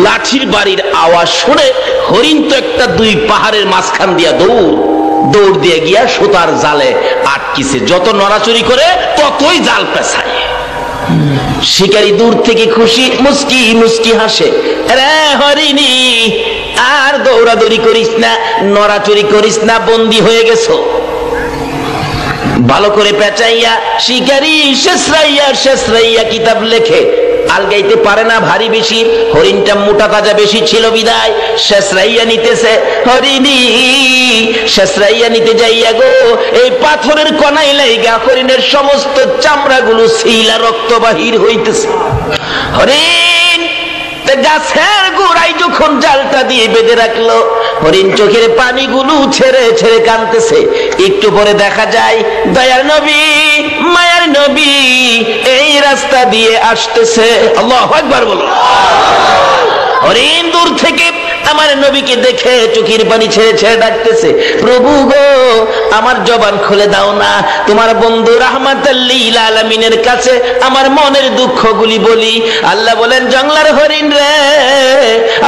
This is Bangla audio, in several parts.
লাঠির বাড়ির আওয়াজ শুনে হরিণ তো একটা দুই পাহাড়ের মাঝখান দিয়া দৌড় দিয়ে গিয়া সুতার জালে আটকিছে। যত নড়াচড়ি করে ততই জাল পেছায়। শিকারী দূর থেকে খুশি মুস্কি মুস্কি হাসে, রে হরিণী আর দৌড়াদৌড়ি করিস না, নড়াচড়ি করিস না, বন্দী হয়ে গেছো। ভালো করে পেঁচাইয়া শিকারী শেষরাইয়া কিতাব লেখে। আলগাইতে পারে না ভারী বেশি, হরিণটা মোটা তাজা বেশি ছিল বিদায় শেষরাইয়া নিতেছে। হরিণী শেষরাইয়া নিতে যাইয়া গো এই পাথরের কণাই লাইগা হরিণের সমস্ত চামড়াগুলো ছিলা রক্ত বাহির হইতেছে। হরিণ গাছের গোড়ায় যখন জালটা দিয়ে বেঁধে রাখলো, হরিণ চোখের পানিগুলো ছেড়ে ছেড়ে কাঁদতেছে। একটু পরে দেখা যায় দয়ার নবী মায়ার নবী এই রাস্তা দিয়ে আসতেছে। আল্লাহু আকবার বলো। হরিণ দূর থেকে আমার নবীকে দেখে চোখের পানি ছেড়ে ছেড়ে ডাকতেছে, প্রভু গো আমার জবান খুলে দাও না, তোমার বন্ধু রাহমাতাল লিল আলামিনের কাছে আমার মনের দুঃখগুলি বলি। আল্লাহ বলেন, জংলার হরিণ রে,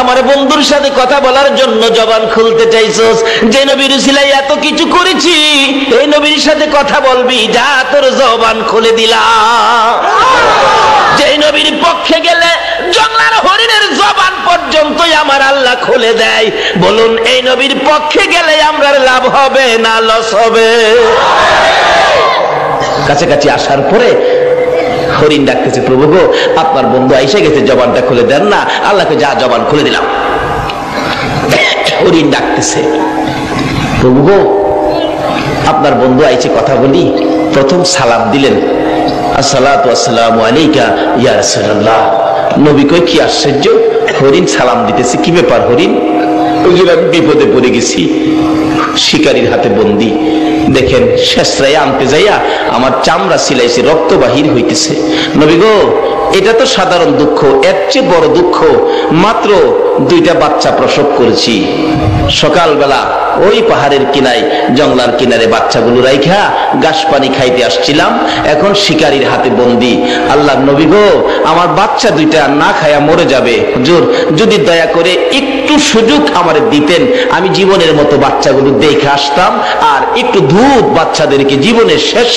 আমার বন্ধুর সাথে কথা বলার জন্য জবান খুলতে চাইছস, যে নবীর উসিলায় এত কিছু করেছি, এই নবীর সাথে কথা বলবি, যা তোর জবান খুলে দিলাম। যে নবীর পক্ষে গেলে জংলার হরিণের জবান পর্যন্তই আমার আল্লাহ খুলে দেয়। বলুন এই নবীর পক্ষে গেলে আমরা লাভ হবে না লস হবে? কাছাকাছি আসার পরে হরিণ ডাকতেছে, প্রভু গো আপনার বন্ধু আইসা গেছে, জবানটা খুলে দেন না। আল্লাহকে যা জবান খুলে দিলাম। হরিণ ডাকতেছে, প্রভু গো আপনার বন্ধু আইছে, কথা বলি। প্রথম সালাম দিলেন, আসসালাতু আসসালামু আলাইকা ইয়া রাসূলুল্লাহ। নবী কই কি আশ্চর্য, হরিণ সালাম দিতেছে, কি ব্যাপার হরিণ? ওই আমি বিপদে পড়ে গেছি, শিকারীর হাতে বন্দী। দেখেন শেষরাইয়া আনতে যাইয়া আমার চামড়া সিলাইছে, রক্ত বাহির হইতেছে। নবী গো এটা তো সাধারণ দুঃখ, এর চেয়ে বড় দুঃখ, মাত্র 2টা বাচ্চা প্রসব করেছি। সকালবেলা ওই পাহাড়ের কিনায় জংলার কিনারে বাচ্চাগুলো রাইখা ঘাস পানি খাইতে আসছিলাম, এখন শিকারীর হাতে বন্দী। আল্লাহ নবী গো আমার বাচ্চা 2টা না খায়া মরে যাবে, হুজুর যদি দয়া করে একটু সুযোগ আমার দিতেন, আমি জীবনের মতো বাচ্চাগুলো দেখে আসতাম, আর একটু দুধ বাচ্চাদেরকে জীবনের শেষ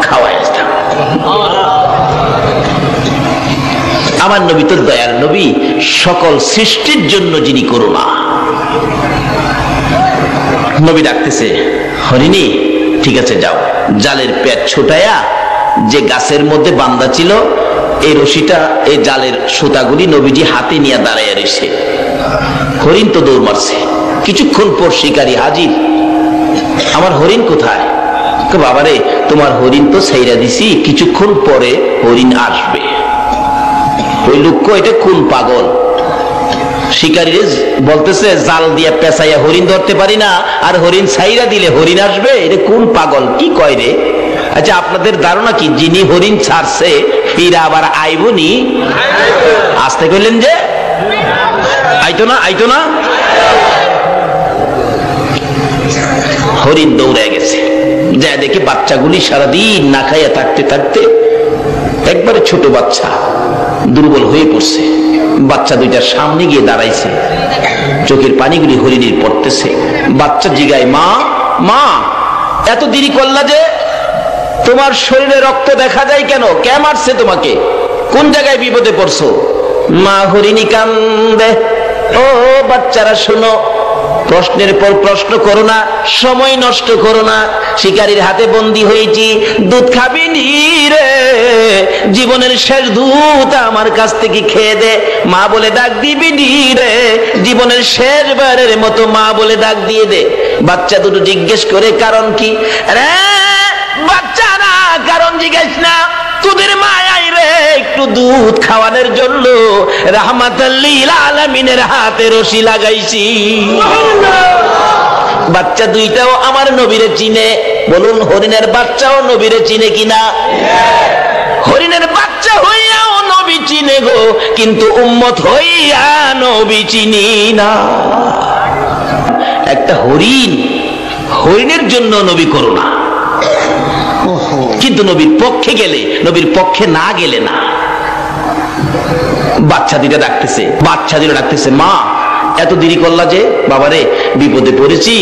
খাওয়াই আসতাম। আমার নবী তো দয়ার নবী, সকল সৃষ্টির জন্য যিনি করুণা। নবী ডাকতেছে, হরিণী ঠিক আছে যাও, জালের পেট ছোটায়া যে গাছের মধ্যে বান্ধা ছিল এই রশিটা, এই জালের সুতাগুলি নবীজি হাতে নিয়ে দাঁড়াইয়া রয়েছে। হরিণ তো দৌড় মারছে। কিছুক্ষণ পর শিকারী হাজির। আমার হরিণ কোথায়? বাবারে তোমার হরিণ তো ছাইরা দিছি, কিছুক্ষণ পরে হরিণ আসবে। ওই লোক এটা কোন পাগল? শিকারী বলতেছে জাল দিয়া পেঁচাইয়া হরিণ ধরতে পারি না, আর হরিণ ছাইরা দিলে হরিণ আসবে, এটা কোন পাগল কি কয় রে? আচ্ছা আপনাদের ধারণা কি যিনি হরিণ ছাড়ছে ফিরা আবার আইবনি? আসতে কইলেন যে আইতো না। হরিণ দৌড়ে গেছে, যা দেখে বাচ্চাগুলি সারাদিন না খাইয়া থাকতে থাকতে একবারে ছোট বাচ্চা দুর্বল হয়ে পড়ছে। বাচ্চা 2টার সামনে গিয়ে দাঁড়াইছে, চোখের পানিগুলি হরিণীর পড়তেছে। বাচ্চা জিগায়, মা মা এত দেরি করলা যে, তোমার শরীরে রক্ত দেখা যায় কেন? কে মারছে তোমাকে? কোন জায়গায় বিপদে পড়ছো? মা হরিণী কান্দে। ও বাচ্চারা শোনো, প্রশ্নের পর প্রশ্ন করো না, সময় নষ্ট করো না। শিকারীর হাতে বন্দী হয়েছি, দুধ খাবি নি রে, জীবনের শেষ দুধ আমার কাছ থেকে খেয়ে দে, মা বলে ডাক দিবি নি রে, জীবনের শেষবারের মতো মা বলে ডাক দিয়ে দে। বাচ্চা দুটো জিজ্ঞেস করে কারণ কি? রে বাচ্চারা কারণ জিজ্ঞেস না, তোদের মায়াই রে একটু দুধ খাওয়ানোর জন্য রাহমাতাল লিল আলামিনের হাতে রশি লাগাইছি। বাচ্চা 2টাও আমার নবীরে চিনে। বলুন হরিণের বাচ্চাও নবীরে চিনে কিনা? হরিণের বাচ্চা হইয়াও নবী চিনে গো, কিন্তু উম্মত হইয়া নবী চিনি না। একটা হরিণের জন্য নবী করুণা, কিন্তু নবীর পক্ষে গেলে, নবীর পক্ষে না গেলে না। বাচ্চা দুইটা ডাকতেছে, মা এত দেরি করলা যে? বাবারে বিপদে পড়েছি,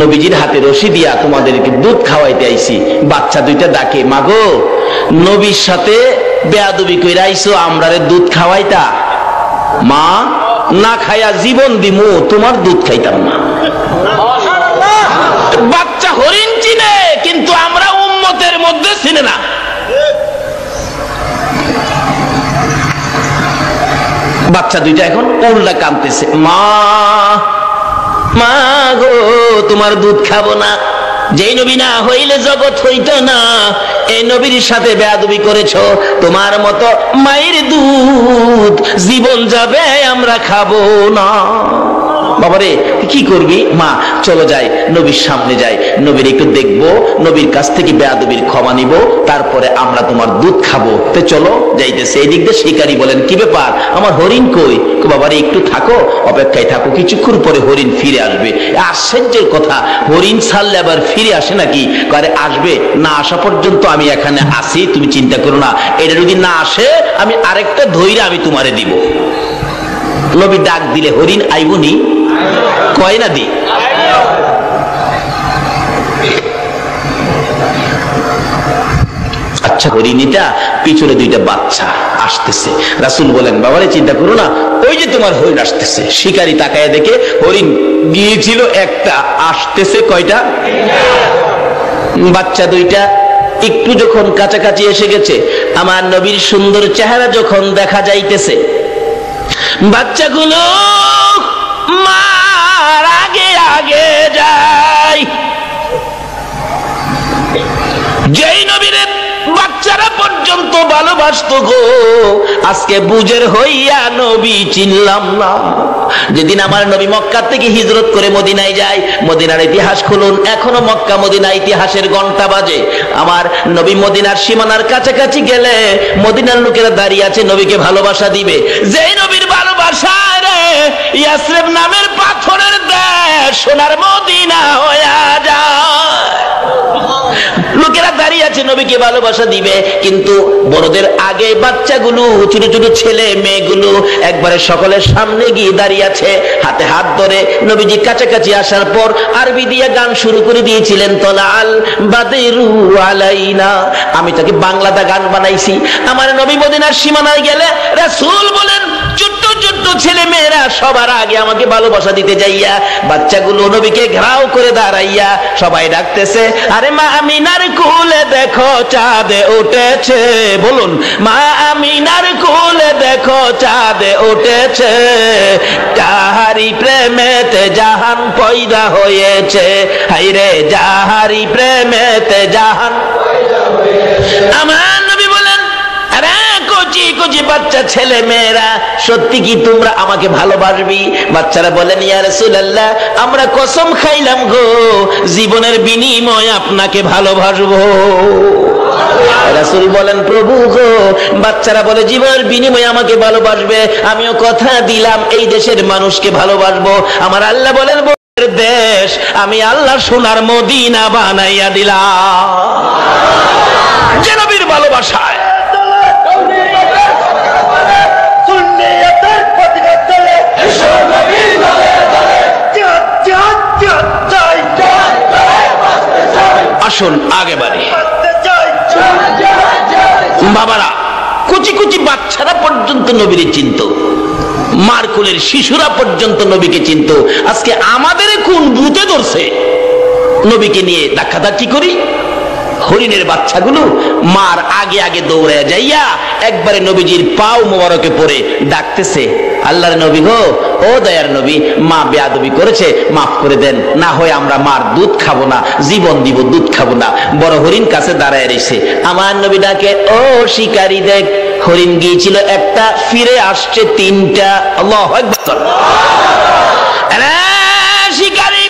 নবীজির হাতে রশি দিয়া তোমাদেরকে দুধ খাওয়াইতে আইছি। বাচ্চা দুইটা ডাকে, মাগো নবীর সাথে বেয়াদবি কইরা আইছো, আমরারে দুধ খাওয়াইতা? মা, না খাইয়া জীবন দিমু, তোমার দুধ খাইতাম না। বাচ্চা হরিণ চিনে, কিন্তু আমরা উম্মতের মধ্যে চিনে না। বাচ্চা দুইটা এখন উল্টা কাঁদতেছে, মা মা গো তোমার দুধ খাবো না। যেই নবী না হইলে জগৎ হইত না, এই নবীর সাথে বেয়াদবি করেছো, তোমার মতো মায়ের দুধ জীবন যাবে, আমরা খাবো না। বাবারে কি করবি? মা চলো যাই, নবীর সামনে যাই, নবীর একটু দেখবো, নবীর কাছ থেকে বেয়াদবির ক্ষমা নিব, তারপরে আমরা তোমার দুধ খাবো। তো চলো যাইতেছে। এই দিক দিয়ে শিকারী বলেন, কি ব্যাপার, আমার হরিণ কই? বাবারে একটু থাকো, অপেক্ষায় থাকো, কিছুক্ষণ পরে হরিণ ফিরে আসবে। আশ্চর্যের কথা, হরিণ ছাড়লে আবার ফিরে আসে নাকি? আরে আসবে, না আসা পর্যন্ত আমি এখানে আসি, তুমি চিন্তা করো না। এটা যদি না আসে, আমি আরেকটা ধৈর্য আমি তোমারে দিব। নবী ডাক দিলে হরিণ আইবনি? কয় না দি। আচ্ছা, হরিণীটা পিছনে দুইটা বাচ্চা আসতেছে। রাসূল বলেন, বাবারে চিন্তা করো না, ওই যে তোমার হরিণ আসতেছে। শিকারী তাকায় দেখে হরিণ গিয়েছিল একটা, আসতেছে কয়টা? বাচ্চা দুইটা একটু যখন কাছাকাছি এসে গেছে, আমার নবীর সুন্দর চেহারা যখন দেখা যাইতেছে, বাচ্চাগুলো মার আগে আগে যায়। যেই নবীর বাচ্চারা পর্যন্ত ভালোবাসতো গো, আজকে বুঝের হইয়া নবী চিনলাম না। যেদিন আমার নবী মক্কা থেকে হিজরত করে মদিনায় যায়, মদিনার ইতিহাস খুলুন, এখনো মক্কা মদিনা ইতিহাসের ঘন্টা বাজে। আমার নবী মদিনার সীমানার কাছাকাছি গেলে মদিনার লোকেরা দাঁড়িয়ে আছে, নবীকে ভালোবাসা দিবে। যেই নবীর ভালোবাসা রে ইয়াসরিব নামের পাথরের দেশ সোনার মদিনা হইয়া যায়। লোকেরা দাঁড়িয়ে আছে, নবীকে ভালোবাসা দিবে, কিন্তু বড়দের আগে বাচ্চাগুলো, ছোট ছোট ছেলে মেয়েগুলো একবারে সকলের সামনে গিয়ে দাঁড়িয়ে আছে, হাতে হাত ধরে। নবীজি কাছাকাছি আসার পর আরবি দিয়ে গান শুরু করে দিয়েছিলেন, তলাল বাদরু আলাইনা। আমি তাকে বাংলাতে গান বানাইছি। আমার নবী মদিনার সীমানায় গেলে রাসূল বলেন, ছোট্ট ছোট্ট ছেলে মেয়েরা সবার আগে আমাকে ভালোবাসা দিতে যাইয়া, বাচ্চাগুলো নবীকে ঘেরাও করে দাঁড়াইয়া সবাই ডাকতেছে, আরে মা আমিনার কোলে দেখো চাঁদ উঠেছে। বলুন, মা আমিনার কোলে দেখো চাঁদ উঠেছে, যাহারি প্রেমেতে জাহান পয়দা হয়েছে। হাইরে যাহারি প্রেমেতে জাহান। আমার নবী বলেন, আরে কচি কচি বাচ্চা ছেলে মেয়েরা, সত্যি কি তোমরা আমাকে ভালোবাসবি? বাচ্চারা বলেন, ইয়া রাসূলুল্লাহ, আমরা কসম খাইলাম গো, জীবনের বিনিময়ে আপনাকে ভালোবাসবো। রাসূল বলেন, প্রভু গো, বাচ্চারা বলে জীবনের বিনিময়ে আমাকে ভালোবাসবে, আমিও কথা দিলাম এই দেশের মানুষকে ভালোবাসবো। আমার আল্লাহ বলেন, দেশ আমি আল্লাহ সোনার মদিনা বানাইয়া দিলাম। যে নবীর ভালোবাসায় আসুন আগে বাড়ি। বাবারা, কুচি কুচি বাচ্চারা পর্যন্ত নবীরে চিনত, মার কোলের শিশুরা পর্যন্ত নবীকে চিনত। আজকে আমাদের কোন ভূতে ধরছে নবীকে নিয়ে ধাক্কাধাক্কি করি? হরিণের বাচ্চাগুলো মার আগে আগে দৌড়ে যাইয়া একবারে নবীজির পাও মোবারকে পড়ে ডাকতেছে, আল্লাহর নবী গো, ও দয়ার নবী, মা বেয়াদবি করেছে, মাফ করে দেন, না হয় আমরা মার দুধ খাবো না, জীবন দিব, দুধ খাবো না। বড় হরিণ কাছে দাঁড়ায় রয়েছে। আমার নবী ডাকে, ও শিকারী দেখ, হরিণ গিয়েছিল একটা, ফিরে আসছে তিনটা। আল্লাহু আকবার। শিকারী,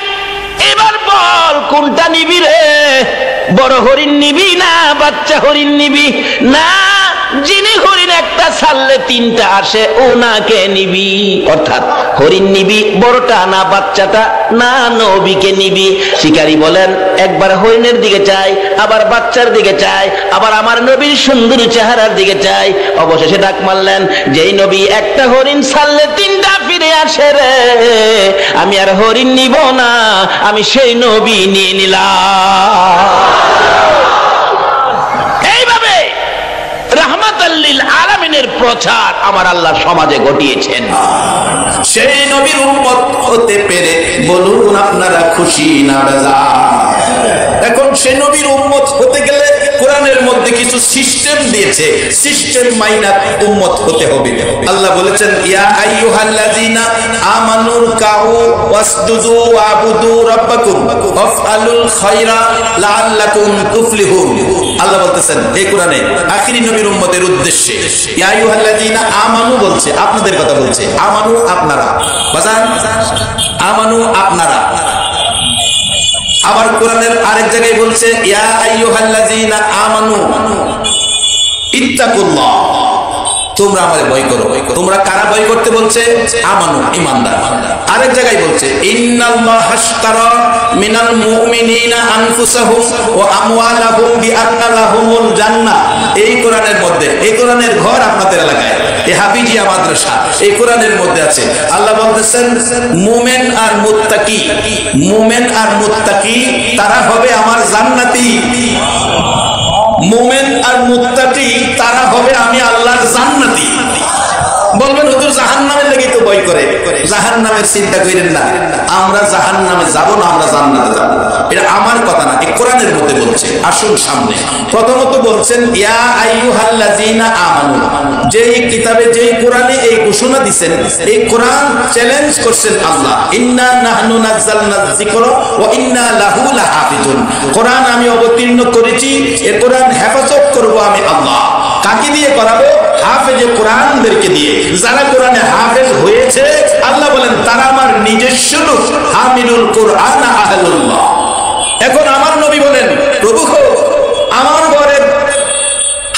এবার বল কোনটা নিবি রে? বড় হরিণ নিবি না বাচ্চা হরিণ নিবি? না, যিনি হরিণ একটা ছাড়লে তিনটা আসে ওনাকে নিবি। অর্থাৎ হরিণ নিবি বড়টা না বাচ্চাটা, না নবীকে নিবি? শিকারী বলেন একবার হরিণের দিকে চাই, আবার বাচ্চার দিকে চাই, আবার আমার নবীর সুন্দর চেহারার দিকে চাই। অবশেষে ডাক মারলেন, যেই নবী একটা হরিণ ছাড়লে তিনটা ফিরে আসে রে, আমি আর হরিণ নিব না, আমি সেই নবী নিয়ে নিলাম। এইভাবে রাহমাতাল লিল আলামিনের প্রচার আমার আল্লাহ সমাজে ঘটিয়েছেন। সেই নবীর উম্মত হতে পেরে বলুন আপনারা খুশি না বেজার? এখন সেই নবীর উম্মত হতে গেলে কোরআনের মধ্যে কিছু সিস্টেম দিয়েছে, সিস্টেম মাইনা উম্মত হতে হবে। আল্লাহ বলেছেন, ইয়া আইয়ুহাল্লাযীনা আমানু রুকাউ ওয়াসজুদু ওয়াবুদু রাব্বাকুম ওয়াফআলুল খায়রা লাআল্লাকুম তুফলিহুন। আল্লাহ বলতেছেন এই কোরআনে আখিরি নবীর উম্মতের উদ্দেশ্যে, ইয়া আইয়ুহাল্লাযীনা আমানু বলছে, আপনাদের কথা বলছে। আমানু আপনারা, বাজান আমানু আপনারা। আবার কোরআনের আরেক জায়গায় বলছে, ইয়া আইয়ুহাল্লাযীনা আমানু ইত্তাকুল্লাহ, তোমরা আমারে ভয় করো। তোমরা কারা ভয় করতে বলছে? আমানু, ঈমানদার। আরেক জায়গায় বলছে, ইন্নাল্লাহা আশতারা মিনাল মুমিনিনা আনফুসাহুম ওয়া আমওয়ালাহুম বিআন্না লাহুমুল জান্নাহ। এই কোরআনের মধ্যে, এই কোরআনের ঘর আপনাদের এলাকায়, এই হাফিজিয়া মাদ্রাসা, এই কোরআনের মধ্যে আছে। আল্লাহ বলতেছেন, মুমিন আর মুত্তাকি, মুমিন আর মুত্তাকি তারা হবে আমার জান্নাতি। মুমিন আর মুত্তাকি তারা হবে আমি আল্লাহর জান্নাতি। বলবেন হুজুর জাহান্নামের লাগি তো ভয় করে। জাহান্নামের চিন্তা করেন না, আমরা জাহান্নামে যাব না, আমরা জান্নাতে যাব। এটা আমার কথা না, এই কোরআনের মধ্যে বলছে। আসুন সামনে। প্রথমত বলছেন, ইয়া আইয়ুহাল্লাযীনা আমানু, যেই কিতাবে যেই কোরআনে এই ঘোষণা দিবেন, এই কোরআন চ্যালেঞ্জ করছেন আল্লাহ, ইন্না নাহনু নাযালনা যিকরা ওয়া ইন্না লাহু লাহাফিজুন। কোরআন আমি অবতীর্ণ করেছি, এই কোরআন হেফাজত করব আমি আল্লাহ। কাকে দিয়ে করাবো? হাফেজে কোরআনদেরকে দিয়ে। যারা কোরআনে হাফেজ হয়েছে, আল্লাহ বলেন তারা আমার নিজস্ব লোক, হামিলুল কোরআন আহলুল্লাহ। এখন আমার নবী বলেন, প্রভু আমার ঘরের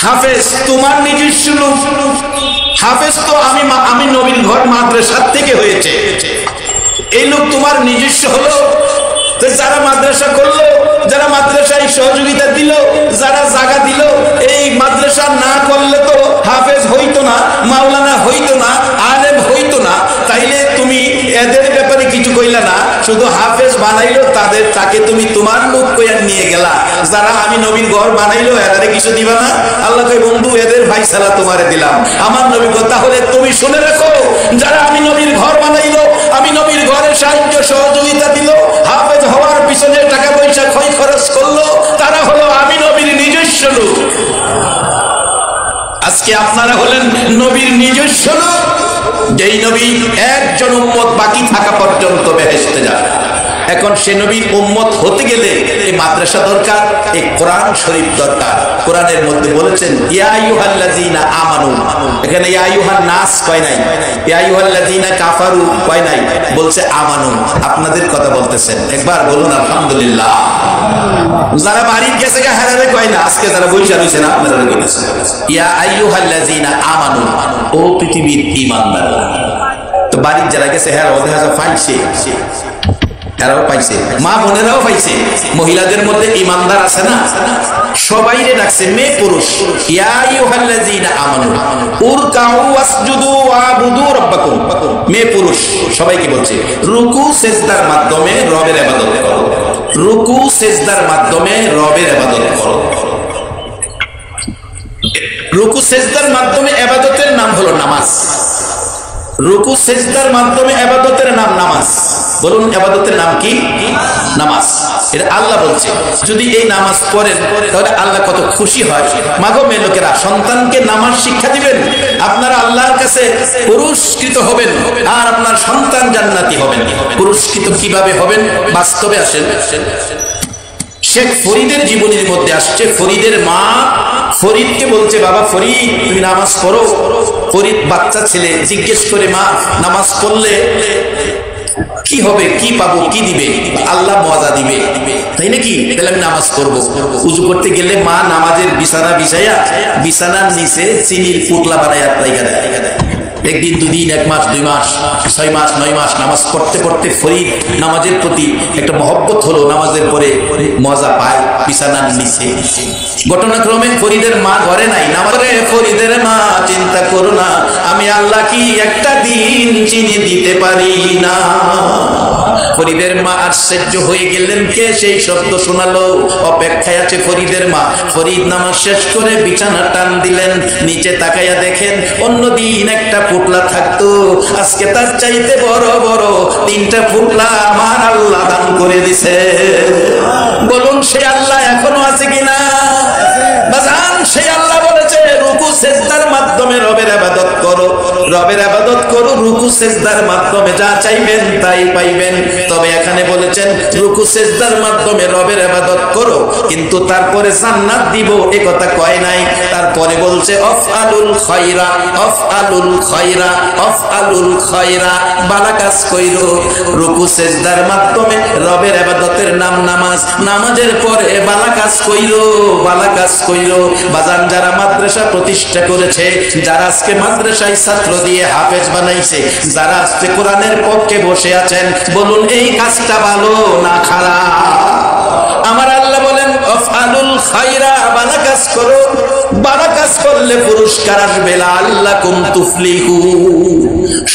হাফেজ তোমার নিজস্ব লোক। হাফেজ তো আমি নবীর ঘর মাদ্রাসার থেকে হয়েছে, এই লোক তোমার নিজস্ব হলো। তো যারা মাদ্রাসা করলো, যারা মাদ্রাসায় সহযোগিতা দিল, যারা জায়গা দিল, এই মাদ্রাসা না করলে তো হাফেজ হইতো না, মাওলানা হইতো না, আলেম হইতো না। তাইলে তুমি এদের ব্যাপারে কিছু কইলা না, শুধু হাফেজ বানাইলো তাদের, তাকে তুমি তোমার লোক কইয়া নিয়ে গেলা। যারা আমি নবীর ঘর বানাইলো এদের কিছু দিবা না? আল্লাহ কই, বন্ধু এদের ফায়সালা তোমারে দিলাম। আমার নবী কথা হলে তুমি শুনে রাখো, যারা আমি নবীর ঘর বানাইলো, আমি নবীর ঘরে সাহায্য সহযোগিতা দিল, হাফেজ হওয়ার পিছনে টাকা পয়সা ক্ষয় খরচ করলো, তারা হলো আমি নবীর নিজস্ব লোক। আজকে আপনারা হলেন নবীর নিজস্ব লোক, যেই নবী একজন উম্মত বাকি থাকা পর্যন্ত বেহেশতে যাবে। এখন সে নবীর উম্মত হতে গেলে এই মাদ্রাসা দরকার, এই কোরআন শরীফ দরকার। কোরআনের মধ্যে বলেছেন, ইয়া আইয়ুহাল্লাযীনা আমানু, এখানে ইয়া আইয়ুহান নাস কয় নাই, ইয়া আইয়ুহাল্লাযীনা কাফারু কয় নাই, বলছে আমানু। আপনাদের কথা বলতেছেন, একবার বলুন আলহামদুলিল্লাহ। যারা বাড়ির গেছে গা হারারে কয় না, আজকে যারা বইসা রইছে না আপনারা কইতেছেন, ইয়া আইয়ুহাল্লাযীনা আমানু, ও পৃথিবীর ঈমানদাররা। তো বাড়ির যারা গেছে হ্যাঁ ওদের হাজার পাইছে, এরাও পাইছে, মা বোনেরাও পাইছে। মহিলাদের মধ্যে ঈমানদার আছে না, সবাইরে ডাকছে, মেয়ে পুরুষ। ইয়া আইয়ুহাল্লাযীনা আমানু উরকাউ ওয়াসজুদু ওয়াবুদু রাব্বাকুম, মেয়ে পুরুষ সবাইকে বলছে রুকু সিজদার মাধ্যমে রবের ইবাদত করো। রুকু সিজদার মাধ্যমে রবের ইবাদত করো। রুকু সিজদার মাধ্যমে ইবাদতের নাম হলো নামাজ। রুকু সিজদার মাধ্যমে ইবাদতের নাম নামাজ। বলুন ইবাদতের নাম কি? নামাজ। এটা আল্লাহ বলছে, যদি এই নামাজ পড়েন তাহলে আল্লাহ কত খুশি হয়। মাগো মেয়ে লোকেরা, সন্তানকে নামাজ শিক্ষা দিবেন, আপনারা আল্লাহর কাছে পুরস্কৃত হবেন, আর আপনার সন্তান জান্নাতি হবেন। পুরস্কৃত কিভাবে হবেন? বাস্তবে আসেন। শেখ ফরিদের জীবনীর মধ্যে আসছে, ফরিদের মা ফরিদকে বলছে, বাবা ফরিদ তুমি নামাজ পড়ো। ফরিদ বাচ্চা ছেলে, জিজ্ঞেস করে, মা নামাজ পড়লে কি হবে, কি পাবো, কি দিবে? আল্লাহ মজা দিবে, তাই নাকি? তাহলে আমি নামাজ পড়বো। উজু করতে গেলে মা নামাজের বিছানা বিছাইয়া বিছানার নিচে চিনির পুতলা বানাইয়া রাইখা দেয়। একদিন, দুদিন, 1 মাস, 2 মাস, 6 মাস, 9 মাস নামাজ পড়তে পড়তে ফরিদ নামাজের প্রতি একটা মহব্বত হলো। নামাজের পরে মজা পায় বিছানার নিচে। ঘটনাক্রমে ফরিদের মা ঘরে নাই। নামাজে ফরিদের মা, চিন্তা করো না, আমি আল্লাহ কি একটা দিন চিনি দিতে পারি না। ফরিদের মা আশ্চর্য হয়ে গেলেন, কে সেই শব্দ শোনালো? অপেক্ষায় আছে ফরিদের মা। ফরিদ নামাজ শেষ করে বিছানা টান দিলেন, নিচে তাকাইয়া দেখেন অন্যদিন একটা পুটলা থাকতো, আজকে তার চাইতে বড় বড় 3টা পুটলা আমার আল্লাহ দান করে দিছে। বলুন সে আল্লাহ এখনো আছে কিনা? বাজান, সেই আল্লাহ বলেছে রুকু সেজদার মাধ্যমে রবের ইবাদত করো, রবের ইবাদত করো, রুকু সেজদার মাধ্যমে যা চাইবেন তাই পাইবেন। তবে এখানে বলেছেন রুকু সেজদার মাধ্যমে রবের ইবাদত করো, কিন্তু তারপরে জান্নাত দিব এ কথা কয় নাই। তারপরে বলছে আফআলুল খায়রা, আফআলুল খায়রা, আফআলুল খায়রা, ভালো কাজ কইরো। রুকু সেজদার মাধ্যমে রবের ইবাদতের নাম নামাজ, নামাজের পরে ভালো কাজ কইরো, ভালো কাজ কইরো। বাজান, যারা মাদ্রাসা প্রতিষ্ঠা করেছে, যারা আজকে মাদ্রাসায় ছাত্র দিয়ে হাফেজ বানাইছে, যারা আজকে কোরআনের পক্ষে বসে আছেন, বলুন এই কাজটা ভালো না খারাপ? আমার আল্লাহ বলেন আফআলুল খায়রা, ভালো কাজ করো, ভালো কাজ করলে পুরস্কার আসবে। লাআল্লাকুম তুফলিহুন।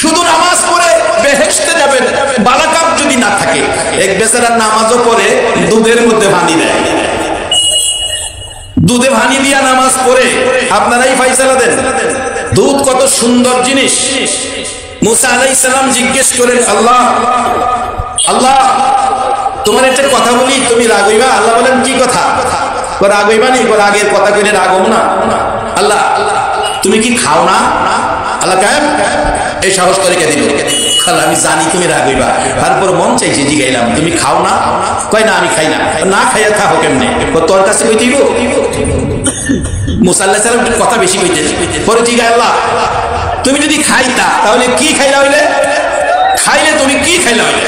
শুধু নামাজ পড়ে বেহেশতে যাবেন, ভালো কাজ যদি না থাকে। এক বেচারা নামাজও পড়ে দুধের মধ্যে পানি দেয়, দুধে পানি দিয়া নামাজ পড়ে। আপনারাই ফাইসালা দেন, দুধ কত সুন্দর জিনিস। মুসা আলাইহিস সালাম জিজ্ঞেস করেন, আল্লাহ আল্লাহ তোমার একটা কথা বলি, তুমি রাগ হইবা? আল্লাহ বলেন কি কথা? রাগ হইবা নি? আগের কথা কইলে রাগ হব না। আল্লাহ তুমি কি খাও না? আল্লাহ কেন এই সাহস করে কে দিল? আল্লাহ আমি জানি তুমি রাগ হইবা, তারপর মন চাইছে জিগাইলাম তুমি খাও না? কয় না আমি খাই না। না খাইয়া থাকো কেমনে? তোর কাছে কই দিব? মুসা আলাইহিস সালাম কথা বেশি কইতেন। পরে জিগাই, আল্লাহ তুমি যদি খাইতা তাহলে কি খাইলা হইলে? খাইলে তুমি কি খাইলা হইলে?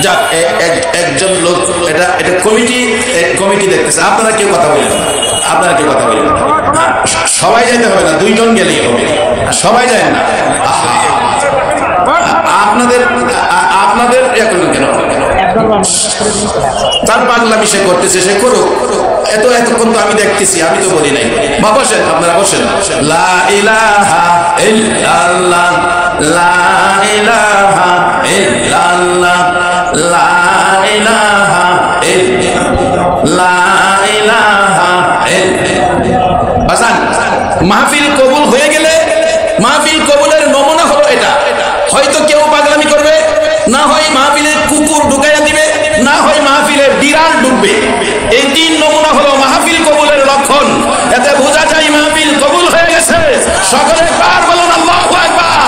যাক, একজন লোক, এটা কমিটি দেখতেছে। আপনারা কেউ কথা বলেন, আপনারা কেউ কথা বলেন। সবাই যাইতে হবে না, 2 জন গেলেই হবে। সবাই যায় না, আপনাদের কেন? তার পাগলামি সে করতেছে, সে করুক। এতক্ষণ তো আমি দেখতেছি, আমি তো বলি নাই। বসেন, আপনারা বসেন। লা ইলাহা ইল্লাল্লাহ, লা ইলাহা ইল্লাল্লাহ, লা ইলাহা ইল্লাল্লাহ, লা ইলাহা ইল্লাল্লাহ। বাজান, মাহফিল কবুল হয়ে গেলে মাহফিল কবুলের নমুনা হলো এটা। হয়তো কেউ পাগলামি করবে, না হয় মাহফিলে কুকুর ঢুকাইয়া দিবে, না হয় মাহফিলে বিড়াল ঢুকবে। এই 3 নমুনা হলো মাহফিল কবুলের লক্ষণ। এতে বোঝা যায় মাহফিল কবুল হয়ে গেছে। সকলে একবার বলুন আল্লাহু আকবার।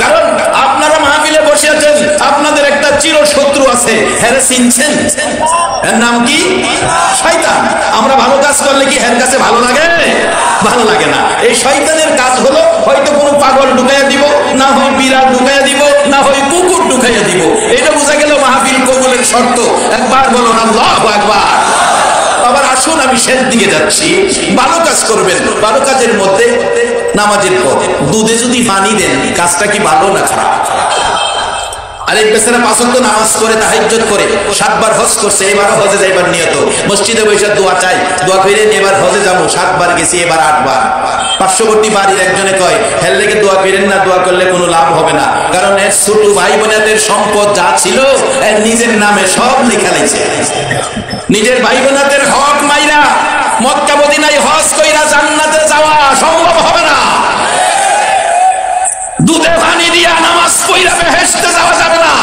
কারণ আপনারা মাহফিলে বসে আছেন, আপনাদের একটা চিরশত্রু আছে, হেরে চিনছেন? এর নাম কি? শয়তান। আমরা ভালো কাজ করলে কি এর কাছে ভালো লাগে? ভালো লাগে না। এই শয়তানের কাজ হলো হয়তো কোনো পাগল ঢুকাইয়া দিব, না হয় বিড়াল ঢুকাইয়া দিব, না হয় কুকুর ঢুকাইয়া দিব। এটা বোঝা গেল মাহফিল কবুলের শর্ত। একবার বলুন আল্লাহু আকবার। আবার আসুন, আমি শেষ দিকে যাচ্ছি। ভালো কাজ করবেন, ভালো কাজের মধ্যে নামাজের পর দুধে যদি পানি দেন, কাজটা কি ভালো না খারাপ? আরেক বেচারা 5 ওয়াক্ত নামাজ করে, তাহাজ্জুদ করে, 7 বার হজ করছে, এবার হজে যাইবার নিয়ত, মসজিদে বসে দোয়া চাই, দোয়া কইরেন এবার হজে যাবো, 7 বার গেছি, এবার 8 বার। পার্শ্ববর্তী বাড়ির একজনে কয়, হের লেগে দোয়া কইরেন না, দোয়া করলে কোনো লাভ হবে না, কারণ এর ছোট ভাই বোনেদের সম্পদ যা ছিল এর নিজের নামে সব লেখা লাইছে। নিজের ভাই বোনেদের হক মাইরা মক্কা মদিনায় হজ কইরা জান্নাতে যাওয়া সম্ভব হবে না। দুধে পানি দিয়া নামাজ পড়া বেহেশতে যাওয়া যাবে না।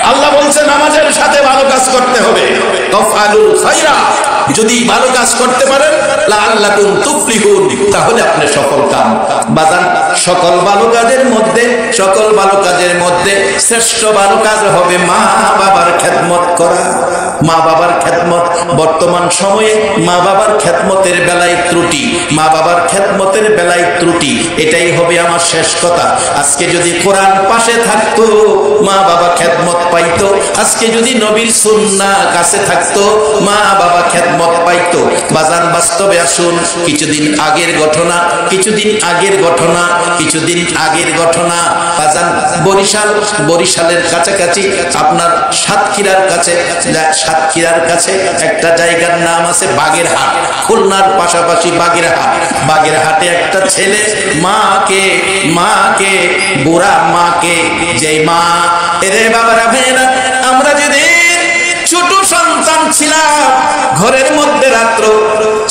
আল্লাহ বলছে নামাজের সাথে ভালো কাজ করতে হবে। তাফআলুল খায়রা, যদি ভালো কাজ করতে পারেন, লাআল্লাকুম তুফলিহুন, তাহলে আপনি সফল কাম। বাজান, সকল ভালো কাজের মধ্যে শ্রেষ্ঠ ভালো কাজ হবে মা বাবার খেদমত করা। মা বাবার খেদমত, বর্তমান সময়ে মা বাবার খেদমতের বেলায় ত্রুটি, এটাই হবে আমার শেষ কথা। আজকে যদি কোরআন পাশে থাকতো, মা বাবা খেদমত পাইতো। আজকে যদি নবীর সুন্নাহ কাছে থাকতো, মা বাবা খেদমত খেদমত পাইতো। বাজান বাস্তবে আসুন, কিছুদিন আগের ঘটনা বাজান বরিশালের কাছাকাছি আপনার সাতক্ষীরার কাছে একটা জায়গার নাম আছে বাগেরহাট, খুলনার পাশাপাশি বাগেরহাটে একটা ছেলে মাকে বুড়া মাকে, যে মা এরে বাবারা ভাইরা, আমরা যেদিন ছোট সন্তান ছিলাম ঘরের মধ্যে রাত্র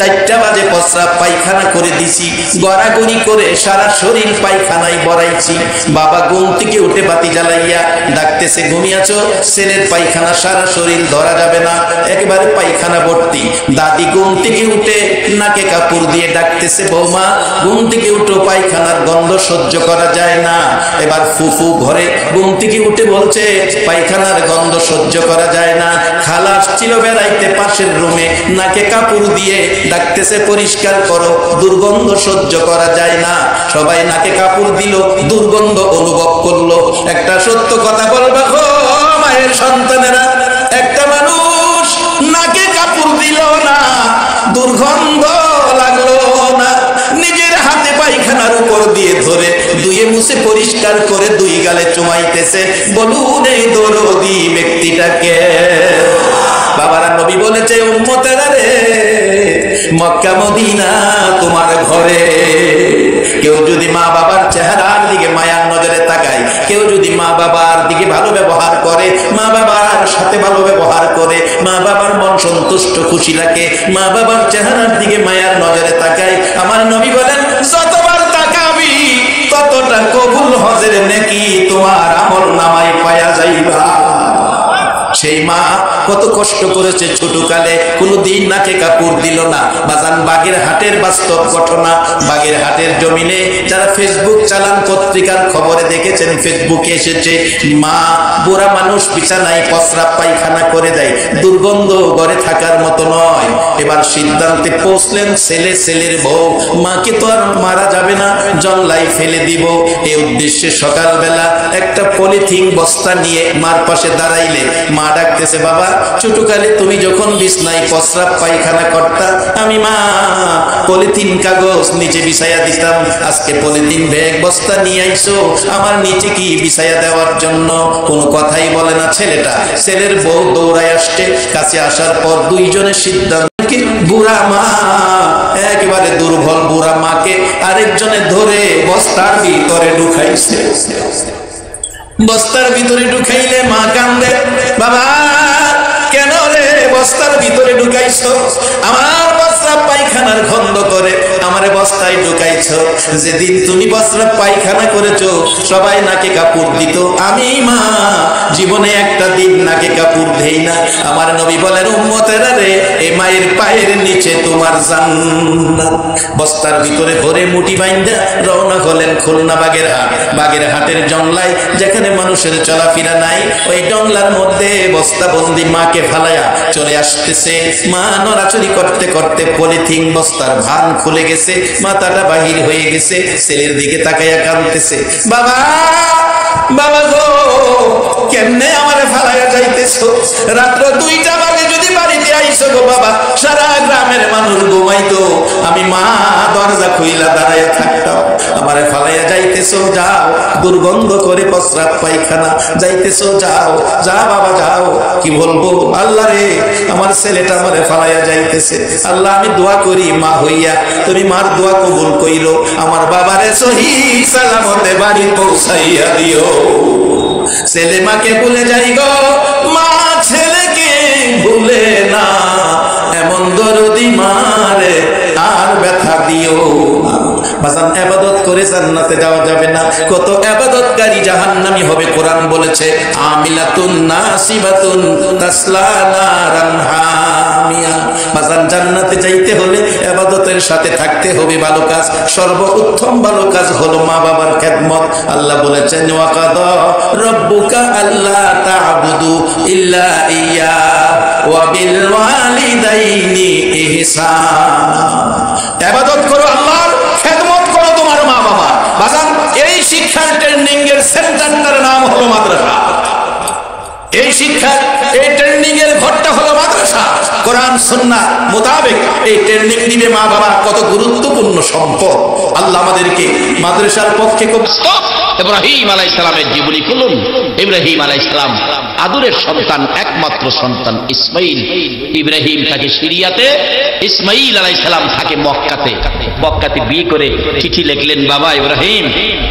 4টা বাজে প্রস্রাব পায়খানা করে দিছি, গড়াগড়ি করে সারা শরীর পায়খানায় বড়াইছি। বাবা ঘুম থেকে উঠে বাতি জ্বালাইয়া ডাকতেছে, ঘুমিয়াছো? ছেলের পায়খানা সারা শরীর ধরা যাবে না, একেবারে পায়খানা ভর্তি। দাদি ঘুম থেকে উঠে নাকে কাপড় দিয়ে ডাকতেছে, বৌমা ঘুম থেকে উঠো, পায়খানার গন্ধ সহ্য করা যায় না। এবার ফুফু ঘরে ঘুম থেকে উঠে বলছে, পায়খানার গন্ধ সহ্য করা যায় না। খালা ছিল বেড়াইতে পাশের রুমে, নাকে কাপড় দিয়ে ডাকতেছে, পরিষ্কার করো, দুর্গন্ধ সহ্য করা যায় না। সবাই নাকে কাপড় দিল, দুর্গন্ধ অনুভব করলো। একটা সত্য কথা বলবা গো মায়ের সন্তানেরা, একটা মানুষ নাকে কাপড় দিল না, দুর্গন্ধ লাগলো না, নিজের হাতে পায়খানার উপর দিয়ে ধরে ধুয়ে মুছে পরিষ্কার করে 2 গালে চুমাইতেছে। বলুন এই দরদি ব্যক্তিটাকে? বাবারা নবী বলেছে, উম্মতেরা রে, মক্কা মদিনা তোমার ঘরে। কেউ যদি মা বাবার চেহারার দিকে মায়ার নজরে তাকায়, কেউ যদি মা বাবার দিকে ভালো ব্যবহার করে, মা বাবার সাথে ভালো ব্যবহার করে, মা বাবার মন সন্তুষ্ট খুশি রাখে, মা বাবার চেহারার দিকে মায়ার নজরে তাকায়, আমার নবী বলেন, যতবার তাকাবি ততটা কবুল হজের নেকি তোমার আমল নামায় পায়া যাইবা। সেই মা কত কষ্ট করেছে ছোটকালে, কোনোদিন নাকে কাপড় দিল না। বাজান বাগেরহাটের বাস্তব ঘটনা, বাগেরহাটের জমিনে যারা ফেসবুক চালান, পত্রিকার খবরে দেখেছেন, ফেসবুকে এসেছে, মা বুড়া মানুষ বিছানায় প্রস্রাব পায়খানা করে দেয়, দুর্গন্ধ ঘরে থাকার মতো নয়। এবার সিদ্ধান্তে পৌঁছলেন ছেলের বউ, মাকে তো আর মারা যাবে না, জল্লাই ফেলে দিব। এই উদ্দেশ্যে সকালবেলা একটা পলিথিন বস্তা নিয়ে মার পাশে দাঁড়াইলে মা ডাকতেছে, বাবা ছোটকালে তুমি যখন বিছনায় প্রস্রাব পায়খানা করতা, আমি মা পলিথিন কাগজ নিচে বিছাইয়া দিতাম, আজকে পলিথিন ব্যাগ বস্তা নিয়ে আইছো আমার নিচে কি বিছাইয়া দেওয়ার জন্য? কোনো কথাই বলে না ছেলেটা। ছেলের বউ দৌড়ায় আসছে, কাছে আসার পর দুইজনের সিদ্ধান্ত, বুড়া মা, একেবারে দুর্বল বুড়া মাকে আরেকজনে ধরে বস্তার ভিতরে ঢুকাইছে। বস্তার ভিতরে ঢুকাইলে মা কান্দে, বাবা কেন রে বস্তার ভিতরে ঢুকাইছো? আমার প্রস্রাব পায়খানার গন্ধ করে আমারে বস্তায় ঢুকাইছো। যেদিন তুমি প্রস্রাব পায়খানা করেছো সবাই নাকে কাপড় দিত, আমি মা জীবনে একটা দিন নাকে কাপড় দেই না। আমার নবী বলেন, উম্মতেরা রে, এই মায়ের পায়ের নিচে তোমার জান্নাত। বস্তার ভিতরে ভরে মুঠি বাইন্ধা রওনা হলেন খুলনা বাগেরহাটের জংলায়, যেখানে মানুষের চলাফেরা নাই, ওই জংলার মধ্যে বস্তাবন্দি মাকে ফালায়া চলে আসতেছে। মা নড়াচড়ি করতে করতে পলিথিন বস্তার ভান খুলে গেছে, মাথাটা বাহির হয়ে গেছে, ছেলের দিকে তাকাইয়া কাঁদতেছে, বাবা বাবা গো কেমনে আমারে ফালাইয়া যাইতেছো? রাত্র 2টা বাজে যদি বাড়িতে আইসো গো বাবা, সারা গ্রামের মানুষ ঘুমাইতো, আমি মা দরজা খুইলা দাঁড়াইয়া থাকতাম, আমারে ফালাইয়া যাইতেছো, যাও, দুর্গন্ধ করে প্রস্রাব পায়খানা, যাইতেছো, যাও, যা বাবা যাও। কি বলবো, আল্লাহ রে আমার ছেলেটা আমারে ফালাইয়া যাইতেছে, আল্লাহ আমি দোয়া করি মা হইয়া তুমি মার দোয়া কবুল কইরো, আমার বাবারে সহি সালামতে বাড়ি পৌঁছাইয়া দিও। ছেলে মাকে ভুলে যাই গো, মা ছেলেকে ভুলে না, এমন দরদি মারে আর ব্যথা দিও। বাজান ইবাদত করে জান্নাতে যাওয়া যাবে না, কত ইবাদতকারী জাহান্নামী হবে। কোরআন বলেছে, আমিলাতুন নাসিবাতুন তাসলা নারান হামিয়া। বাজান জান্নাতে যাইতে হলে ইবাদতের সাথে থাকতে হবে ভালো কাজ। সর্বোত্তম ভালো কাজ হলো মা বাবার খেদমত। আল্লাহ বলেছেন, ওয়া কাদা রাব্বুকা আল্লা তা'বুদু ইল্লা ইয়্যা ওয়া বিল ওয়ালিদাইনি ইহসানা। ইবাদত করো আল্লাহর, খেদমত করো তোমার মা বাবা। বাজান এই শিক্ষার ট্রেনিং এর সেন্টারটার নাম হলো মাদ্রাসা। এই শিক্ষার এই ট্রেনিং এর ঘরটা হলো মাদ্রাসা। কোরআন সুন্নাহ মোতাবেক এই ট্রেনিং দিবে মা বাবা, কত গুরুত্বপূর্ণ সম্পদ। আল্লাহ আমাদেরকে মাদ্রাসার পক্ষে খুব। ইব্রাহিম আলাইহিস সালামের জীবনী খুলুন। ইব্রাহিম আলাইহিস সালাম আদরের সন্তান, একমাত্র সন্তান ইসমাইল। ইব্রাহিম থাকে সিরিয়াতে, ইসমাইল আলাইহিস সালাম থাকে মক্কাতে। মক্কাতে বিয়ে করে চিঠি লিখলেন, বাবা ইব্রাহিম,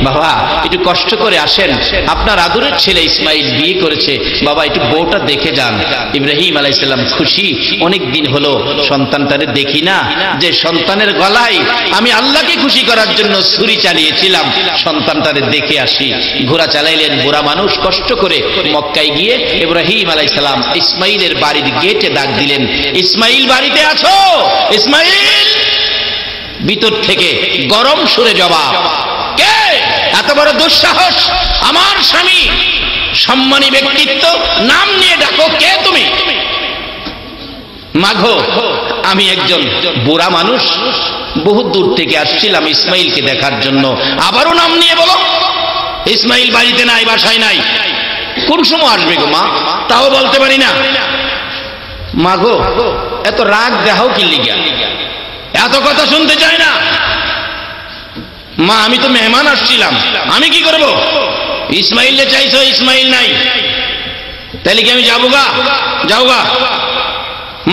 বাবা একটু কষ্ট করে আসেন, আপনার আদরের ছেলে ইসমাইল বিয়ে করেছে, বাবা একটু বউটা দেখে যান। ইব্রাহিম আলাইহিস সালাম খুশি, অনেক দিন হলো সন্তানটারে দেখি না, যে সন্তানের গলায় আমি আল্লাহকে খুশি করার জন্য ছুরি চালিয়েছিলাম, সন্তানটারে দেখে আসি। ঘোড়া চালাইলেন, বুড়া মানুষ কষ্ট করে মক্কায় গিয়ে ইব্রাহিম আলাইহিস সালাম ইসমাইলের বাড়ির গেটে ডাক দিলেন, ইসমাইল বাড়িতে আছো? ইসমাইল ভিতর থেকে গরম সুরে জবাব, কে? এত বড় দুঃসাহস, আমার স্বামী সম্মানী ব্যক্তিত্ব, নাম নিয়ে ডাকো, কে তুমি? মাগো, আমি একজন বুড়া মানুষ, বহু দূর থেকে আসছিলাম ইসমাইলকে দেখার জন্য। আবারও নাম নিয়ে বলো। ইসমাইল বাড়িতে নাই, বাসায় নাই। কোন সময় আসবে গো মা? তাও বলতে পারি না। মাগো, এত রাগ দেখাও কি লিগা? এত কথা শুনতে চাই না। মা, আমি তো মেহমান আসছিলাম, আমি কি করব? ইসমাইলকে চাইছো, ইসমাইল নাই, তাহলে কি আমি যাবো গা? যাও গা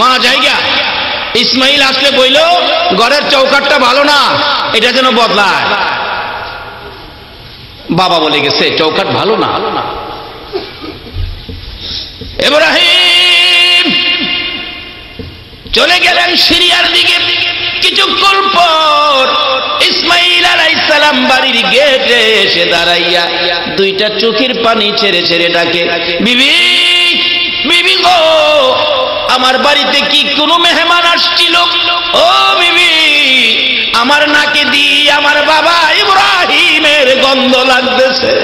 মা, যাইগা। ইসমাইল আসলে বইল, ঘরের চৌকাটটা ভালো না, এটা যেন বদলায়। বাবা বলে গেছে চৌকাট ভালো না। ইব্রাহিম চলে গেলেন সিরিয়ার দিকে। কিছুক্ষণ পর ইসমাইল আলাইহিস সালাম বাড়ির গেটে এসে দাঁড়াইয়া দুইটা চোখের পানি ছেড়ে ছেড়ে ডাকে, বিবি, বিবি গো, আমার বাড়িতে কি কোনো মেহমান আসছিল? ও বিবি, আমার নাকে দিয়ে আমার বাবা ইব্রাহিমের গন্ধ লাগতেছে।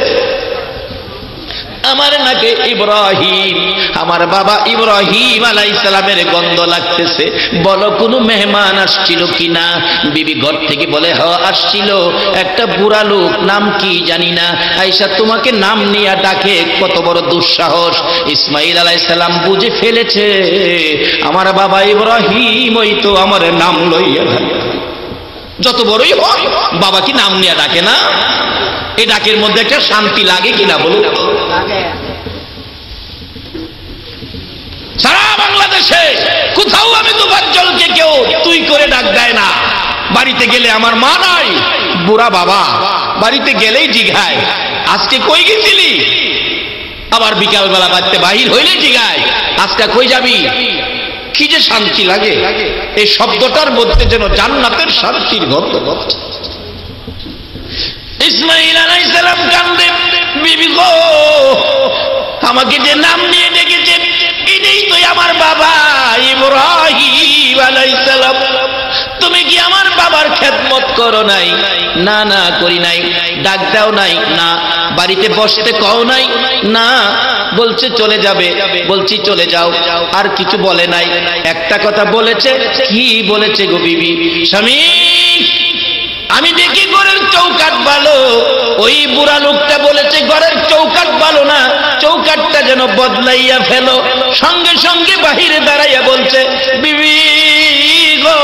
আমার নাকে ইব্রাহিম, আমার বাবা ইব্রাহিম আলাইহিস সালামের গন্ধ লাগতেছে, বলো কোনো মেহমান আসছিল কিনা? বিবি ঘর থেকে বলে, হ আসছিল, একটা বুড়া লোক, নাম কি জানি না, আয়েশা তোমাকে নাম নিয়ে ডাকে। কত বড় দুঃসাহস! ইসমাইল আলাইহিস সালাম বুঝে ফেলেছে আমার বাবা ইব্রাহিম ওই তো আমার নাম লইয়া ডাকে। যত বড়ই হয়, বাবা কি নাম নিয়ে ডাকে না? এই ডাকের মধ্যে একটা শান্তি লাগে কিনা বলুন? সারা বাংলাদেশে কোথাও আমি তোফাজ্জলকে কেউ তুই করে ডাক দেয় না। বাড়িতে গেলে আমার মা নাই, বুড়া বাবা, বাড়িতে গেলেই জিগায় আজকে কই গেছিলি? আবার বিকালবেলা বাড়িতে বাহির হইলে জিগায় আজকে কই যাবি? কি যে শান্তি লাগে! এই শব্দটার মধ্যে যেন জান্নাতের শান্তির গন্ধ। ইসমাইল আলাইহিস সালাম কান্দে, বিবি গো, আমাকে যে নাম নিয়ে ডেকেছে এটাই তো আমার বাবা ইব্রাহিম আলাইহিস সালাম। তুমি কি আমার বাবার খেদমত করো নাই? না, না করি নাই। ডাক দাও নাই? না। বাড়িতে বসতে কও নাই? না। বলছে চলে যাবে, বলছি চলে যাও। আর কিছু বলে নাই। একটা কথা বলেছে। কি বলেছে গো বিবি? স্বামী, আমি দেখি ঘরের চৌকাট ভালো, ওই বুড়া লোকটা বলেছে ঘরের চৌকাট ভালো না, চৌকাটটা যেন বদলাইয়া ফেলো। সঙ্গে সঙ্গে বাহিরে দাঁড়াইয়া বলছে, বিবি গো,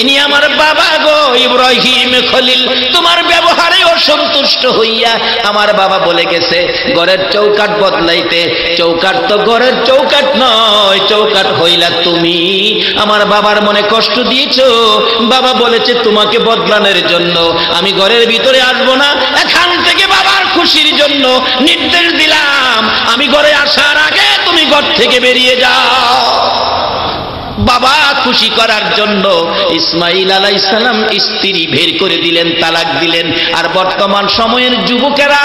ইনি আমার বাবা গো ইব্রাহিম খলিল, তোমার ব্যবহারে অসন্তুষ্ট হইয়া আমার বাবা বলে গেছে ঘরের চৌকাট বদলাইতে। চৌকাট তো ঘরের চৌকাট নয়, চৌকাট হইলা তুমি। আমার বাবার মনে কষ্ট দিয়েছো, বাবা বলেছে তোমাকে বদলানোর জন্য। আমি ঘরের ভিতরে আসবো না, এখান থেকে বাবার খুশির জন্য নির্দেশ দিলাম আমি ঘরে আসার আগে তুমি ঘর থেকে বেরিয়ে যাও। বাবা খুশি করার জন্য ইসমাইল আলাইহিস সালাম স্ত্রী বের করে দিলেন, তালাক দিলেন। আর বর্তমান সময়ের যুবকেরা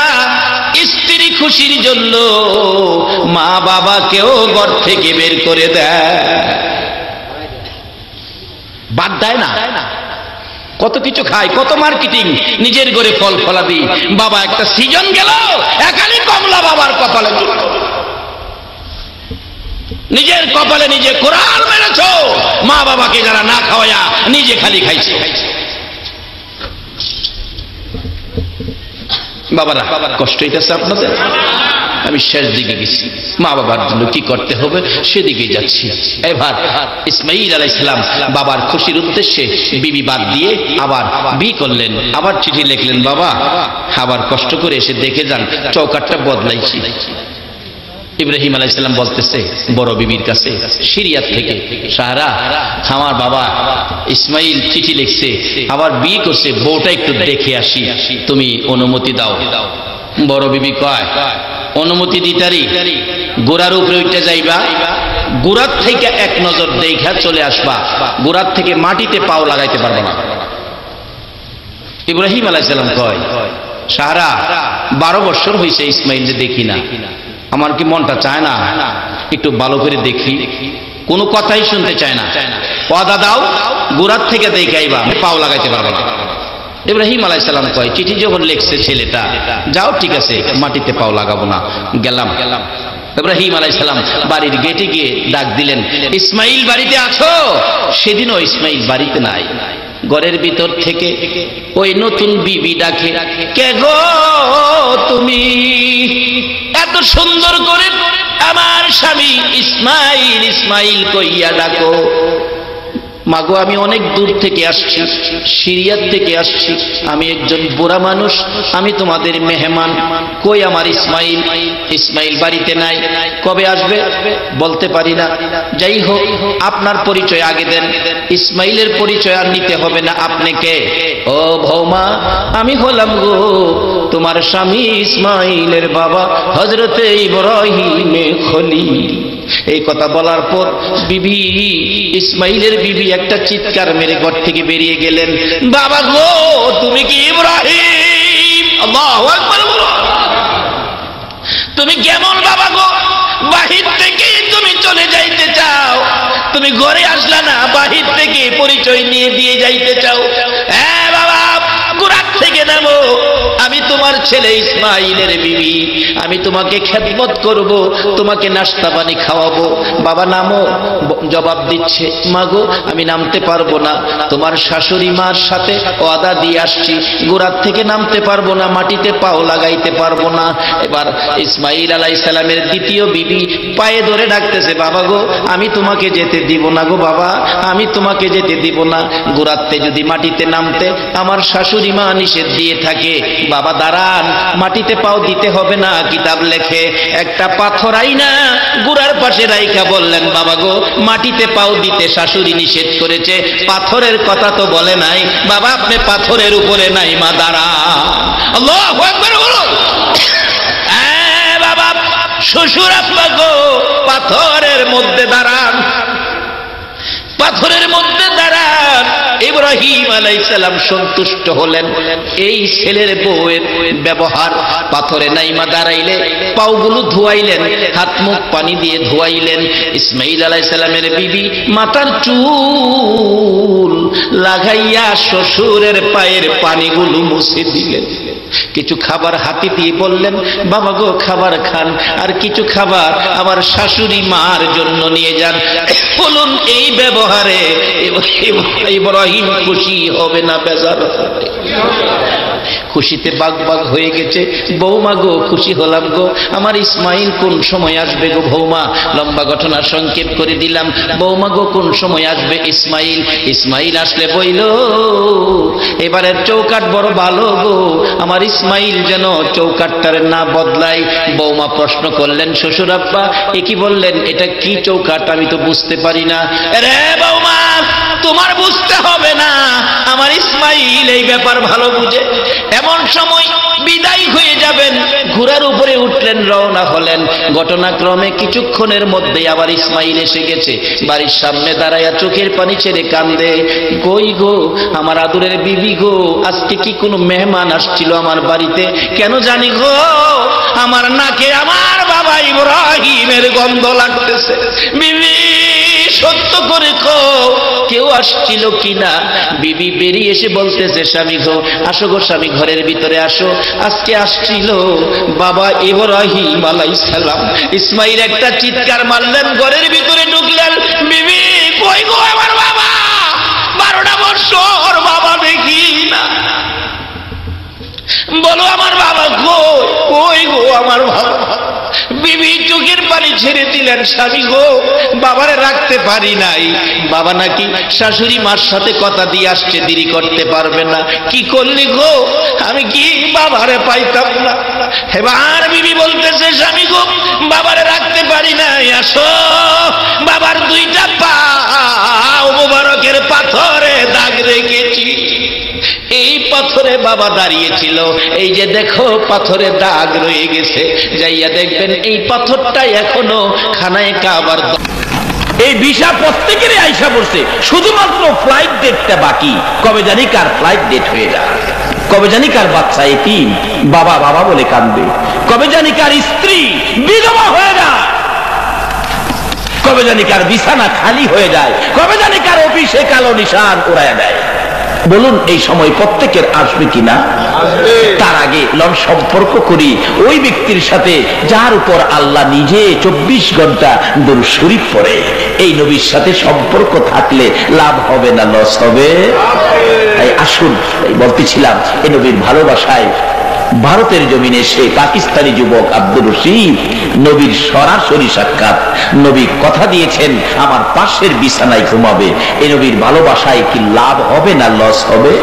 স্ত্রী খুশির জন্য মা বাবাকেও ঘর থেকে বের করে দেয়, বাদ দেয় না। কত কিছু খায়, কত মার্কেটিং, নিজের ঘরে ফল ফলাদি। বাবা একটা সিজন গেল, একালি কমলা বাবার কপালে জুটল। নিজের কপালে নিজে কোরআন মেরেছো, মা বাবাকে যারা না খাওয়ায়া নিজে খালি খাইছে। বাবারা কষ্ট হইতেছে আপনাদের? আমি শেষ দিকে গেছি, মা বাবার জন্য কি করতে হবে সেদিকে যাচ্ছি। এবার ইসমাইল আলাইহিস সালাম বাবার খুশির উদ্দেশ্যে বিবি বাদ দিয়ে আবার বিয়ে করলেন, আবার চিঠি লিখলেন, বাবা আবার কষ্ট করে এসে দেখে যান চৌকাঠটা বদলাইছি। ইব্রাহিম আলাইহিস সালাম বলতেছে বড় বিবির কাছে সিরিয়াত থেকে, সাহারা আমার বাবা ইসমাইল চিঠি লিখছে, আবার বিয়ে করছে, বউটা একটু দেখে আসি, তুমি অনুমতি দাও। বড় বিবি কয় অনুমতি দিতারি, গোড়ার উপরে উঠে যাইবা, গোড়ার থেকে এক নজর দেখা চলে আসবা, গোড়ার থেকে মাটিতে পাও লাগাইতে পারবে না। ইব্রাহিম আলাইহিস সালাম কয় সাহারা 12 বছর হয়েছে ইসমাইল যে দেখি না, আমার কি মনটা চায় না একটু ভালো করে দেখি? কোনো কথাই শুনতে চায় না। ওয়াদা দাও গোড়ার থেকে দেখাইবা, পাও লাগাইতে পারবে না। ইব্রাহিম আলাইহিস সালাম কয় চিঠি যখন লিখছে ছেলেটা, যাও ঠিক আছে, মাটিতে পাও লাগাবো না, গেলাম। ইব্রাহিম আলাইহিস সালাম বাড়ির গেটে গিয়ে ডাক দিলেন, ইসমাইল বাড়িতে আছো? সেদিনও ইসমাইল বাড়িতে নাই। ঘরের ভিতর থেকে ওই নতুন বিবি ডাকে, কে গো তুমি? এত সুন্দর করে আমার স্বামী ইসমাইল ইসমাইল কইয়া ডাকো। মাগো আমি অনেক দূর থেকে আসছি, সিরিয়াত থেকে আসছি, আমি একজন বুড়া মানুষ, আমি তোমাদের মেহমান। কই আমার ইসমাইল? ইসমাইল বাড়িতে নাই। কবে আসবে বলতে পারি না। যাই হোক আপনার পরিচয় আগে দেন, ইসমাইলের পরিচয় আর নিতে হবে না। আপনি কে? ও বৌমা, আমি হলাম গো তোমার স্বামী ইসমাইলের বাবা হযরতে ইব্রাহিম খলিল। এই কথা বলার পর বিবি ইসমাইলের বিবি একটা চিৎকার মেরে ঘর থেকে বেরিয়ে গেলেন, বাবা গো তুমি কি ইব্রাহিম? আল্লাহু আকবার বলো। তুমি কেমন বাবা গো? বাহির থেকে তুমি চলে যাইতে চাও, তুমি ঘরে আসলা না, বাহির থেকে পরিচয় নিয়ে দিয়ে যাইতে চাও। হ্যাঁ বাবা, গোড়ার থেকে নামো, আমি তোমার ছেলে ইসমাইলের বিবি, আমি তোমাকে খেদমত করব, তোমাকে নাস্তা পানি খাওয়াবো। বাবা নামো। জবাব দিচ্ছে, মাগো আমি নামতে পারবো না, তোমার শাশুড়ি মার সাথে ওয়াদা দিয়ে আসছি, গোড়ার থেকে নামতে পারবো না, মাটিতে পাও লাগাইতে পারবো না। এবার ইসমাইল আলাইহিস সালামের দ্বিতীয় বিবি পায়ে ধরে ডাকতেছে, বাবা গো আমি তোমাকে যেতে দিব না গো বাবা, আমি তোমাকে যেতে দিব না। গোড়াতে যদি মাটিতে নামতে আমার শাশুড়ি মা নিষেধ দিয়ে থাকে। বাবা দাঁড়ান, মাটিতে পাও দিতে হবে না, কিতাব লেখে একটা পাথর আইনা গোড়ার পাশে রাইখা বললেন, বাবা গো মাটিতে পাও দিতে শাশুড়ি নিষেধ করেছে, পাথরের কথা তো বলে নাই। বাবা আপনি পাথরের উপরে নাই, মা দাঁড়ান। আল্লাহু আকবার বলুন। হ্যাঁ বাবা, শ্বশুর আব্বা গো পাথরের মধ্যে দাঁড়ান, পাথরের মধ্যে দাঁড়ান। ইব্রাহিম আলাইহিস সালাম সন্তুষ্ট হলেন। এই ছেলের বউয়ের ব্যবহার, পাথরে নাইমা দাঁড়াইলে পাওগুলো ধোয়াইলেন, হাত মুখ পানি দিয়ে ধোয়াইলেন। ইসমাইল আলাইহিস সালামের বিবি মাথার চুল লাগাইয়া শ্বশুরের পায়ের পানিগুলো মুছে দিলেন। কিছু খাবার হাতে দিয়ে বললেন, বাবা গো খাবার খান, আর কিছু খাবার আমার শাশুড়ি মার জন্য নিয়ে যান। বলুন এই ব্যবহারে ইব্রাহিম খুশি হবে না বেজার হবে? খুশিতে বাগ বাগ হয়ে গেছে। বৌমা গো খুশি হলাম গো, আমার ইসমাইল কোন সময় আসবে গো বৌমা? লম্বা ঘটনা সংক্ষেপ করে দিলাম। বৌমা গো কোন সময় আসবে ইসমাইল? ইসমাইল আসলে বইল এবারের চৌকাট বড় ভালো গো, আমার ইসমাইল যেন চৌকাটটার না বদলাই। বৌমা প্রশ্ন করলেন, শ্বশুর আব্বা এ কি বললেন? এটা কি চৌকাট? আমি তো বুঝতে পারি না। রে বৌমা তোমার বুঝতে হবে না, আমার ইসমাইল এই ব্যাপার ভালো বুঝে। এমন সময় বিদায় হয়ে যাবেন, ঘোড়ার উপরে উঠলেন, রওনা হলেন। ঘটনাক্রমে কিছুক্ষণের মধ্যে আবার ইসমাইল এসে গেছে। বাড়ির সামনে দাঁড়াইয়া চোখের পানি ছেড়ে কান্দে, কই গো আমার আদরের বিবি গো, আজকে কি কোনো মেহমান আসছিল আমার বাড়িতে? কেন জানি গো আমার নাকে আমার বাবা ইব্রাহিমের গন্ধ লাগতেছে। বিবি সত্য করে কো কেউ আসছিল কিনা? বিবি বেরিয়ে এসে বলতেছে, স্বামী গো আসো গো স্বামী, ঘরের ভিতরে আসো, আজকে আসছিল বাবা ইব্রাহিম আলাইহিস সালাম। ইসমাইল একটা চিৎকার মারলেন, ঘরের ভিতরে ঢুকলেন। বিবি কই গো আমার বাবা? 12টা বছর বাবা দেখি না, বলো আমার বাবা কই? কই গো আমার বাবা? বিবি চোখের পানি ছেড়ে দিলেন, স্বামী গো বাবারে রাখতে পারি নাই, বাবা নাকি শাশুড়ি মার সাথে কথা দিয়ে আসছে, দেরি করতে পারবে না, কি করলি গো, আমি কি বাবারে পাইতাম না। এবার বিবি বলতেছে, স্বামী গো বাবারে রাখতে পারি নাই, আসো বাবার দুইটা পা মোবারকের পাথরে দাগ রেখেছি, এই পাথরে বাবা দাঁড়িয়েছিল, এই যে দেখো পাথরে দাগ রয়ে গেছে, যাইয়া দেখবেন এই পাথরটা এখনো খানায় কাবার। এই ভিসা প্রত্যেকেরই আইসা পড়ছে, শুধুমাত্র ফ্লাইট ডেটটা বাকি। কবে জানি কার ফ্লাইট ডেট হয়ে যায়, কবে জানি কার বাচ্চা এতিম বাবা বাবা বলে কাঁদবে, কবে জানি কার স্ত্রী বিধবা হয়ে যায়, কবে জানি কার বিছানা খালি হয়ে যায়, কবে জানি কার অফিসে কালো নিশান উড়াইয়া দেয়। বলুন এই সময় প্রত্যেকের আসবে কিনা? তার আগে লন সম্পর্ক করি ওই ব্যক্তির সাথে যার উপর আল্লাহ নিজে 24 ঘন্টা দুরূদ শরীফ পড়ে। এই নবীর সাথে সম্পর্ক থাকলে লাভ হবে না লস হবে? আসুন বলতেছিলাম, এই নবীর ভালোবাসায় ভারতের জমিনে সে পাকিস্তানি যুবক আব্দুর রশিদ নবীর সরাসরি সাক্ষাৎ। নবী কথা দিয়েছেন আমার পাশের বিছানায় ঘুমাবে। এই নবীর ভালোবাসায় কি লাভ হবে না লস হবে?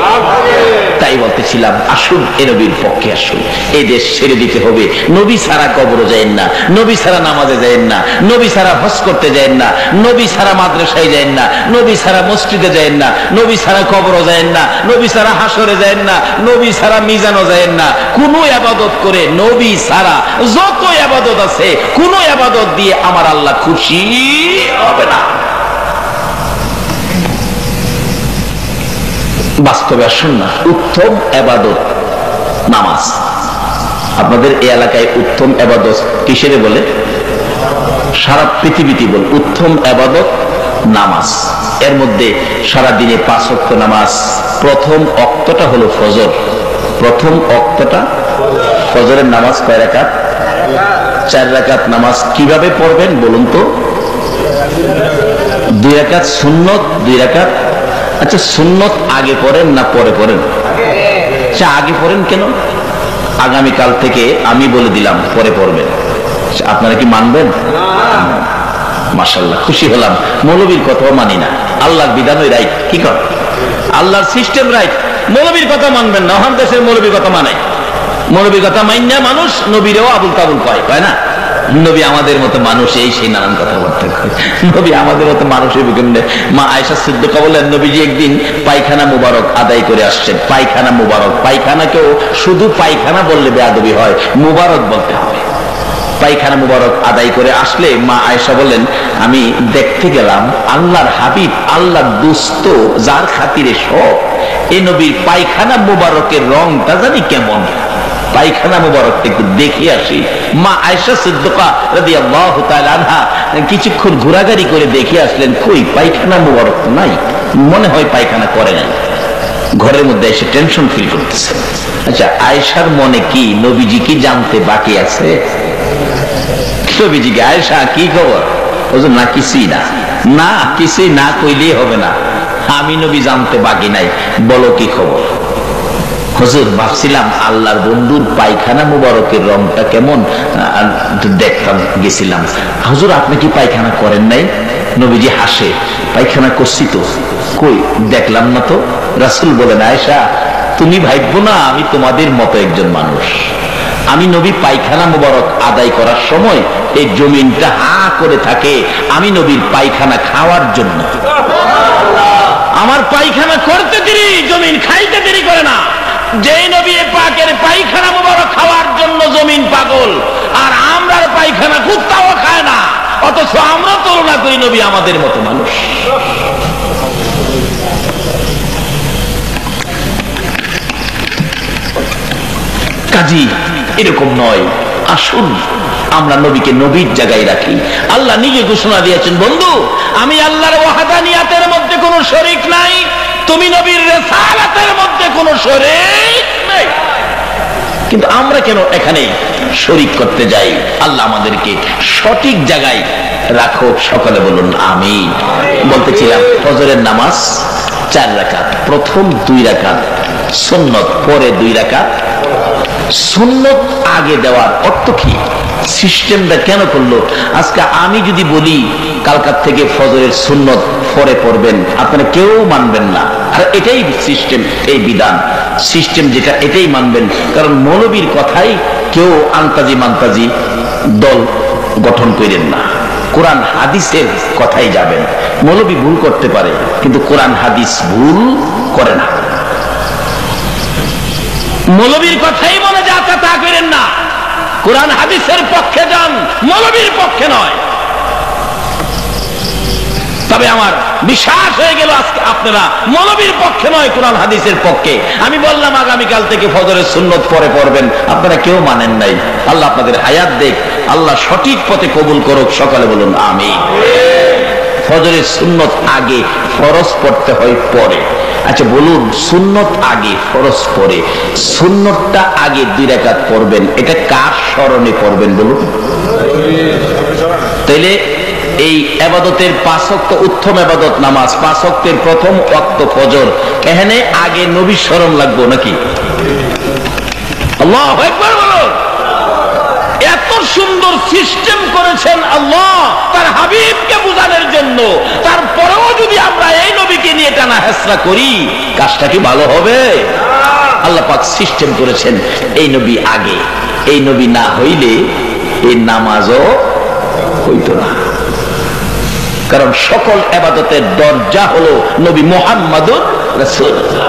তাই বলতেছিলাম, আসুন এ নবীর পক্ষে আসুন। এই দেশ ছেড়ে দিতে হবে। নবী ছাড়া কবরে যায়েন না, নবী ছাড়া নামাজে যায়েন না, নবী ছাড়া হজ করতে যায়েন না, নবী ছাড়া মাদ্রাসায় যায়েন না, নবী ছাড়া মসজিদে যায়েন না, নবী ছাড়া কবরে যায়েন না, নবী ছাড়া হাসরে যায়েন না, নবী ছাড়া মিজানও যায়েন না। কোন ইবাদত করে নবী ছাড়া যত ইবাদত আছে কোন ইবাদত দিয়ে আমার আল্লাহ খুশি হবে না। বাস্তবে আসুন না, উত্তম ইবাদত নামাজ। আপনাদের এই এলাকায় উত্তম ইবাদত কিসেরে বলে? সারা পৃথিবীতে বলে উত্তম ইবাদত নামাজ। এর মধ্যে সারা দিনে 5 ওয়াক্ত নামাজ। প্রথম ওয়াক্তটা হলো ফজর। প্রথম ওয়াক্তটা ফজরের নামাজ কয় রাকাত? 4 রাকাত নামাজ। কিভাবে পড়বেন বলুন তো? 2 রাকাত সুন্নত, 2 রাকাত। আচ্ছা সুন্নত আগে পড়েন না পরে পড়েন? আচ্ছা আগে পড়েন কেন? আগামীকাল থেকে আমি বলে দিলাম পরে পড়বেন। আপনারা কি মানবেন? মাশাআল্লাহ, খুশি হলাম। মৌলবীর কথাও মানি না, আল্লাহর বিধানই রাইট। কি কর? আল্লাহর সিস্টেম রাইট। মৌলবীর কথা মানবেন না। ওখান দেশের মৌলবীর কথা মানে, মৌলবীর কথা মাইন না মানুষ নবীরেও আবুল কাবুল কয়, কয় না? নবী আমাদের মতো মানুষ, এই সেই নানান কথাবার্তা কয়। নবী আমাদের মতো মানুষের বিকেন্দ্রে। মা আয়েশা সিদ্দিকা বলেন, নবীজি একদিন পায়খানা মুবারক আদায় করে আসছেন। পায়খানা মুবারক, পায়খানাকেও শুধু পায়খানা বললে বেয়াদবি হয়, মুবারক বলতে হবে। পায়খানা মুবারক আদায় করে আসলে মা আয়েশা বলেন, আমি দেখতে গেলাম আল্লাহর হাবিব, আল্লাহর দোস্ত, যার খাতিরে সব, এই নবীর পায়খানা মুবারকের রংটা জানি কেমন, পায়খানা মুবারকটা একটু দেখে আসি। মা আয়েশা সিদ্দিকা রাদিয়াল্লাহু তাআলা আনহা কিছুক্ষণ ঘোরাঘুরি করে দেখে আসলেন, কই পায়খানা মুবারক নাই, মনে হয় পায়খানা করে নাই। ঘরের মধ্যে এসে টেনশন ফিল করতেছে। আচ্ছা আয়েশার মনে কি নবীজি কি জানতে বাকি আছে? নবীজিকে, আয়েশা কি খবর? হুজুর না কিছুই না। না কিছুই না কইলেই হবে না, আমি নবী জানতে বাকি নাই, বলো কি খবর? হুজুর ভাবছিলাম আল্লাহর বন্ধুর পায়খানা মুবারকের রংটা কেমন দেখতাম, গেছিলাম। হুজুর আপনি কি পায়খানা করেন নাই? নবীজি হাসে, পায়খানা করছি তো, কই দেখলাম না তো। রাসূল বলেন, আয়েশা তুমি ভাববো না আমি তোমাদের মতো একজন মানুষ। আমি নবী পায়খানা মুবারক আদায় করার সময় এই জমিনটা হা করে থাকে, আমি নবীর পায়খানা খাওয়ার জন্য। আমার পায়খানা করতে দেরি, জমিন খাইতে দেরি করে না। যে নবী পাকের পায়খানা মুবারক খাওয়ার জন্য জমিন পাগল, আর আমরার পায়খানা কুত্তাও খায় না, অথচ আমরা তুলনা করি নবী আমাদের মতো মানুষ। কাজী এরকম নয়। আসুন আমরা নবীকে নবীর জায়গায় রাখি। আল্লাহ নিজে ঘোষণা দিয়েছেন, বন্ধু আমি আল্লাহর ওয়াহদানিয়াতের মধ্যে কোনো শরীক নাই, তুমি নবীর রিসালাতের মধ্যে কোনো শরীক নাই। কিন্তু আমরা কেন এখানে শরীক করতে যাই? আল্লাহ আমাদেরকে সঠিক জায়গায় রাখো। সকলে বলুন আমিন। বলতেছিলাম ফজরের নামাজ 4 রাকাত, প্রথম 2 রাকাত সুন্নত, পরে 2 রাকাত সুন্নত আগে দেওয়ার অর্থ কি? সিস্টেমটা কেন করলো? আজকে আমি যদি বলি কালকার থেকে ফজরের সুন্নত পরে পড়বেন, আপনারা কেউ মানবেন না। আর এটাই সিস্টেম, এই বিধান সিস্টেম যেটা, এটাই মানবেন। কারণ মৌলবীর কথাই কেউ আন্তাজি মান্তাজি দল গঠন করেন না, কোরআন হাদিসের কথাই যাবেন। মৌলবী ভুল করতে পারে, কিন্তু কোরআন হাদিস ভুল করে না। মৌলবীর কথাই মনে যা তা করেন না, কোরআন হাদিসের পক্ষে যান, মৌলবীর পক্ষে নয়। তবে আমার বিশ্বাস হয়ে গেল আজকে আপনারা মৌলবীর পক্ষে নয়, কোরআন হাদিসের পক্ষে। আমি বললাম আগামীকাল থেকে ফজরের সুন্নত পরে পড়বেন, আপনারা কেউ মানেন নাই। আল্লাহ আপনাদের হায়াত দেখ, আল্লাহ সঠিক পথে কবুল করুক। সকালে বলুন আমিন। ফজরের সুন্নত আগে, ফরজ পড়তে হয় পরে। আচ্ছা বলুন, সুন্নত আগে ফরজ পরে, সুন্নতটা আগে 2 রাকাত পড়বেন, এটা কার স্মরণে পড়বেন বলুন? তাইলে এই ইবাদতের 5 ওয়াক্ত উত্তম ইবাদত নামাজ, 5 ওয়াক্তের প্রথম ওয়াক্ত ফজর, এখানে আগে নবীর স্মরণ লাগবে নাকি? আল্লাহু আকবার বলুন। এত সুন্দর সিস্টেম করেছেন আল্লাহ তার হাবিবকে বোঝানোর জন্য। তারপরেও যদি আমরা এই নবীকে নিয়ে টানা হেসরা করি, কাজটা কি ভালো হবে? আল্লাহ পাক সিস্টেম করেছেন এই নবী আগে, এই নবী না হইলে এই নামাজও হইতো না। কারণ সকল ইবাদতের দরজা হলো নবী মুহাম্মদুর রাসূলুল্লাহ।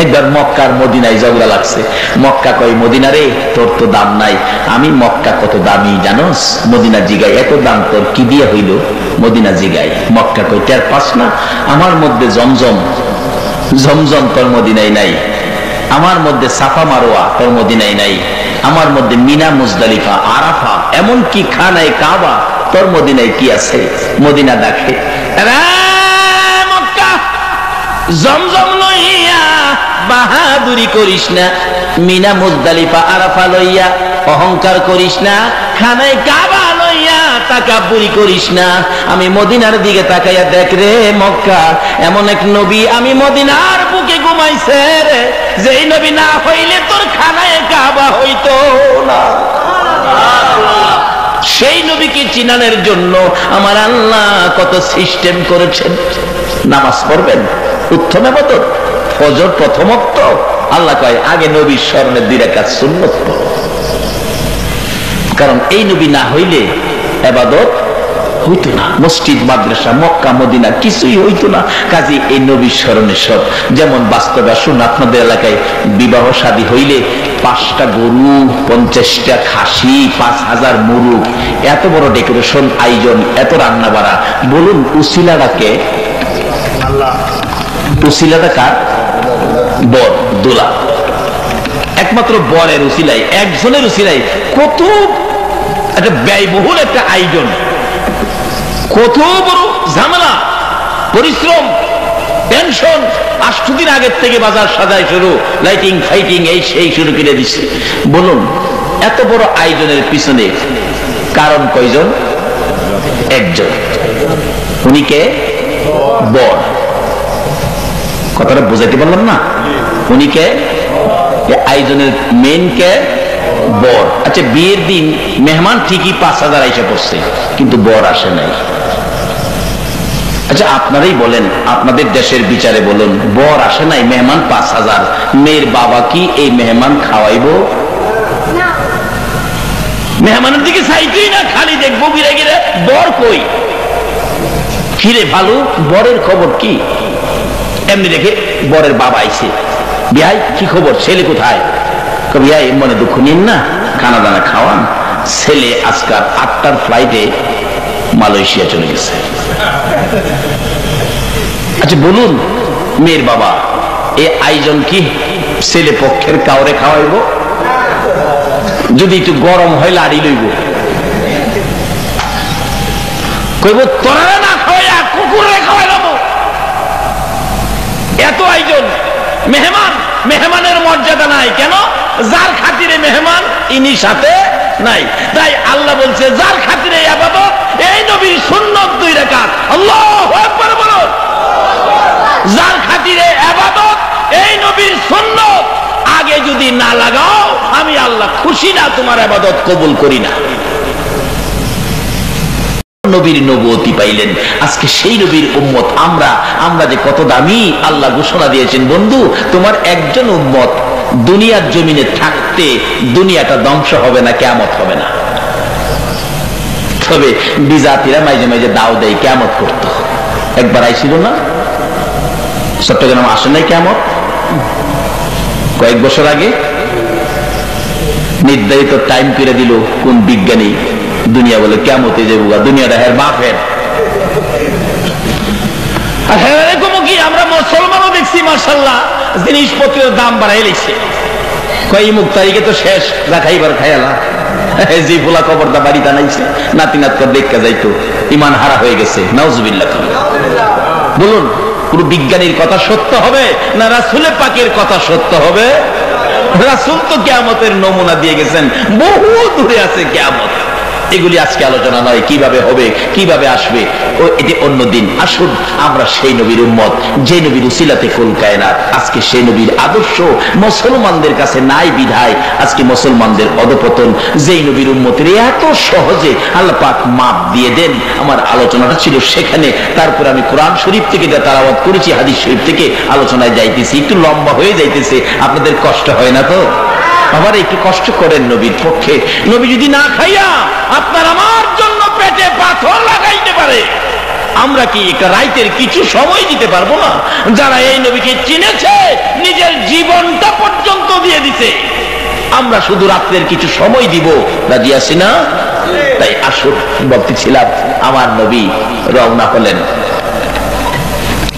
একবার মক্কার মদিনায় ঝগড়া লাগছে। মক্কা কয়, মদিনা রে তোর তো দাম নাই। আমি মক্কা কত দামি জানোস? মদিনা জিগাই, এত দাম তোর কি দিয়ে হইল? মদিনা জিগাই। মক্কা কয়, টের পাস না আমার মধ্যে জমজম, জমজম তোর মদিনায় নাই। আমার মধ্যে সাফা মারোয়া তোর মদিনায় নাই। আমার মধ্যে মিনা মুজদালিফা আরাফা এমনকি খানায় কাবা তোর মদিনায় কি আছে? মদিনা দেখে মক্কা জমজম লইয়া বাহাদুরি করিস না, মিনা মুজদালিফা আরাফা লইয়া অহংকার করিস না, খানায় কাবা লইয়া তাকাব্বুরি করিস না। আমি মদিনার দিকে তাকাইয়া দেখ রে মক্কা, এমন এক নবী আমি মদিনার বুকে ঘুমাইছে রে, যেই নবী না হইলে তোর খানায় কাবা হইতো না। সেই নবীকে চিনানোর জন্য আমার আল্লাহ কত সিস্টেম করেছেন। নামাজ পড়বেন উত্তম ইবাদত, ফজর প্রথম ওয়াক্ত, আল্লাহ কয় আগে নবীর স্মরণে 2 রাকাত সুন্নত পড়ো। কারণ এই নবী না হইলে ইবাদত হইতো না, মসজিদ মাদ্রাসা মক্কা মদিনা কিছুই হইতো না। কাজী এই নবীর স্মরণে সব। যেমন বাস্তবে আসুন, আপনাদের এলাকায় বিবাহ শাদী হইলে 5টা গরু, 50টা খাসি, 5000 মুরুগ, এত বড় ডেকোরেশন আয়োজন, এত রান্না বাড়া। বলুন উসিলাটাকে? আল্লাহ। উসিলাটা কার? বর দোলা। একমাত্র বরের উসিলাই, একজনের উসিলাই কত একটা ব্যয়বহুল একটা আয়োজন, কত বড় ঝামেলা, পরিশ্রম, টেনশন। 8 দিন আগের থেকে বাজার সাজায় শুরু, লাইটিং ফাইটিং এই সেই শুরু করে দিচ্ছে। বলুন এত বড় আয়োজনের পিছনে কারণ কয়জন? একজন। উনি কে? বর। কথাটা বুঝাইতে পারলাম না? উনি কে? আয়োজনের মেন কে? বর। আচ্ছা বিয়ের দিন মেহমান ঠিকই 5000 আইসা পড়ছে, কিন্তু বর আসে নাই। আচ্ছা আপনারাই বলেন, আপনাদের দেশের বিচারে বলুন, বর আসে নাই, মেহমান 5000, মেয়ের বাবা কি এই মেহমান খাওয়াইবো? মেহমানের দিকে চাইতেই না, খালি দেখবো গিরে গিরে বর কই। কিরে ভালো, বরের খবর কি? এমনি দেখে বরের বাবা আইছে, বিয়াই কি খবর, ছেলে কোথায়? বিয়াই মনে দুঃখ নিন না, খানা দানা খাওয়ান, ছেলে আজকাল 8টার ফ্লাইটে মালয়েশিয়া চলে গেছে। আচ্ছা বলুন মেয়ের বাবা, এই আয়োজন কি ছেলে পক্ষের কাউরে খাওয়াইব? যদি একটু গরম হয় লাড়ি লইব, কইব তোরা না খাওয়াইয়া কুকুরে খাওয়াই দেব। এত আয়োজন, মেহমান, মেহমানের মর্যাদা নাই কেন? যার খাতিরে মেহমান ইনি সাথে নাই। তাই আল্লাহ বলছে যার খাতিরে ইবাদত, এই নবীর সুন্নত 2 রাকাত। আল্লাহু আকবার বলুন। যার খাতিরে ইবাদত, এই নবীর সুন্নত, যদি না লাগাও আমি আল্লাহ খুশি না, তোমার ইবাদত কবুল করি না। নবীর নবুয়তি পাইলেন। আজকে সেই নবীর উম্মত আমরা যে কত দামি। আল্লাহ ঘোষণা দিয়েছেন, বন্ধু তোমার একজন উম্মত দুনিয়ার জমিনে থাকতে দুনিয়াটা ধ্বংস হবে না, কিয়ামত হবে না। তবে বিজাতিরা মাঝে মাঝে দাও দেয় কিয়ামত করত। একবার আইছিল না চট্টগ্রাম, আসে নাই কিয়ামত কয়েক বছর আগে? নির্ধারিত টাইম করে দিল কোন বিজ্ঞানী, দুনিয়া বলে কিয়ামতে যাবো, দুনিয়াটা হের বাপের। কি আমরা মুসলমানও দেখছি মাশাআল্লাহ জিনিসপত্রের দাম বাড়াই লেছে। কয় মুখ তারিখে তো শেষ, রাখাইবার খায়ালা যে ফোলা কবরটা বাড়িতে আনাইছে নাতি নাতকা দেখা যাইতো, ইমান হারা হয়ে গেছে। নাউজুবিল্লাহ। বলুন পুরো বিজ্ঞানীর কথা সত্য হবে না রাসূলে পাকের কথা সত্য হবে? রাসূল তো কিয়ামতের নমুনা দিয়ে গেছেন, বহু দূরে আছে কিয়ামত। এগুলি আজকে আলোচনা নয়, কিভাবে হবে কিভাবে আসবে এটি অন্য দিন। আসুন আমরা সেই নবীর উম্মত, যে নবীর উসিলাতে কুল কায়নাত। আজকে সেই নবীর আদর্শ মুসলমানদের কাছে নাই বিধায় আজকে মুসলমানদের অধপতন। যেই নবীর উম্মতের এত সহজে আল্লাহ পাক মাপ দিয়ে দেন। আমার আলোচনাটা ছিল সেখানে, তারপর আমি কোরআন শরীফ থেকে যা তেলাওয়াত করেছি, হাদিস শরীফ থেকে আলোচনায় যাইতেছি, একটু লম্বা হয়ে যাইতেছে। আপনাদের কষ্ট হয় না তো? আবার একটু কষ্ট করেন নবীর পক্ষে। নবী যদি না খাইয়া আপনার আমার জন্য পেটে পাথর লাগাইতে পারে, আমরা কি একটা রাইতের কিছু সময় দিতে পারবো না? যারা এই নবীকে চিনেছে নিজের জীবনটা পর্যন্ত দিয়ে দিতে, আমরা শুধু রাত্রের কিছু সময় দিব, রাজি আছি না? তাই আসুন, বলতেছিলাম আমার নবী রওনা হলেন।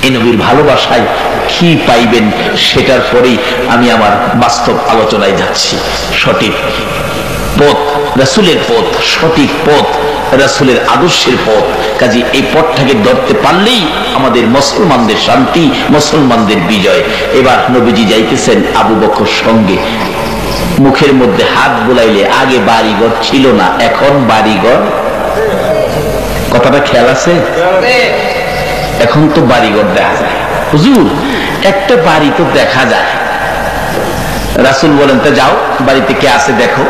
এই নবীর ভালোবাসায় কি পাইবেন সেটার পরেই আমি আমার বাস্তব আলোচনায় যাচ্ছি। সঠিক পথ রাসূলের পথ, সঠিক পথ রাসূলের আদর্শের পথ। কাজে এই পথটাকে ধরতে পারলেই আমাদের মুসলমানদের শান্তি, মুসলমানদের বিজয়। এবার নবীজি যাইতেছেন আবু বকর সঙ্গে। মুখের মধ্যে হাত বুলাইলে, আগে বাড়িঘর ছিল না, এখন বাড়িঘর। কথাটা খেয়াল আছে? এখন তো বাড়িঘর দেখা যায়। হুজুর একটা বাড়ি তো দেখা যায়। রাসূল বলেন, তা যাও বাড়িতে কে আছে দেখো।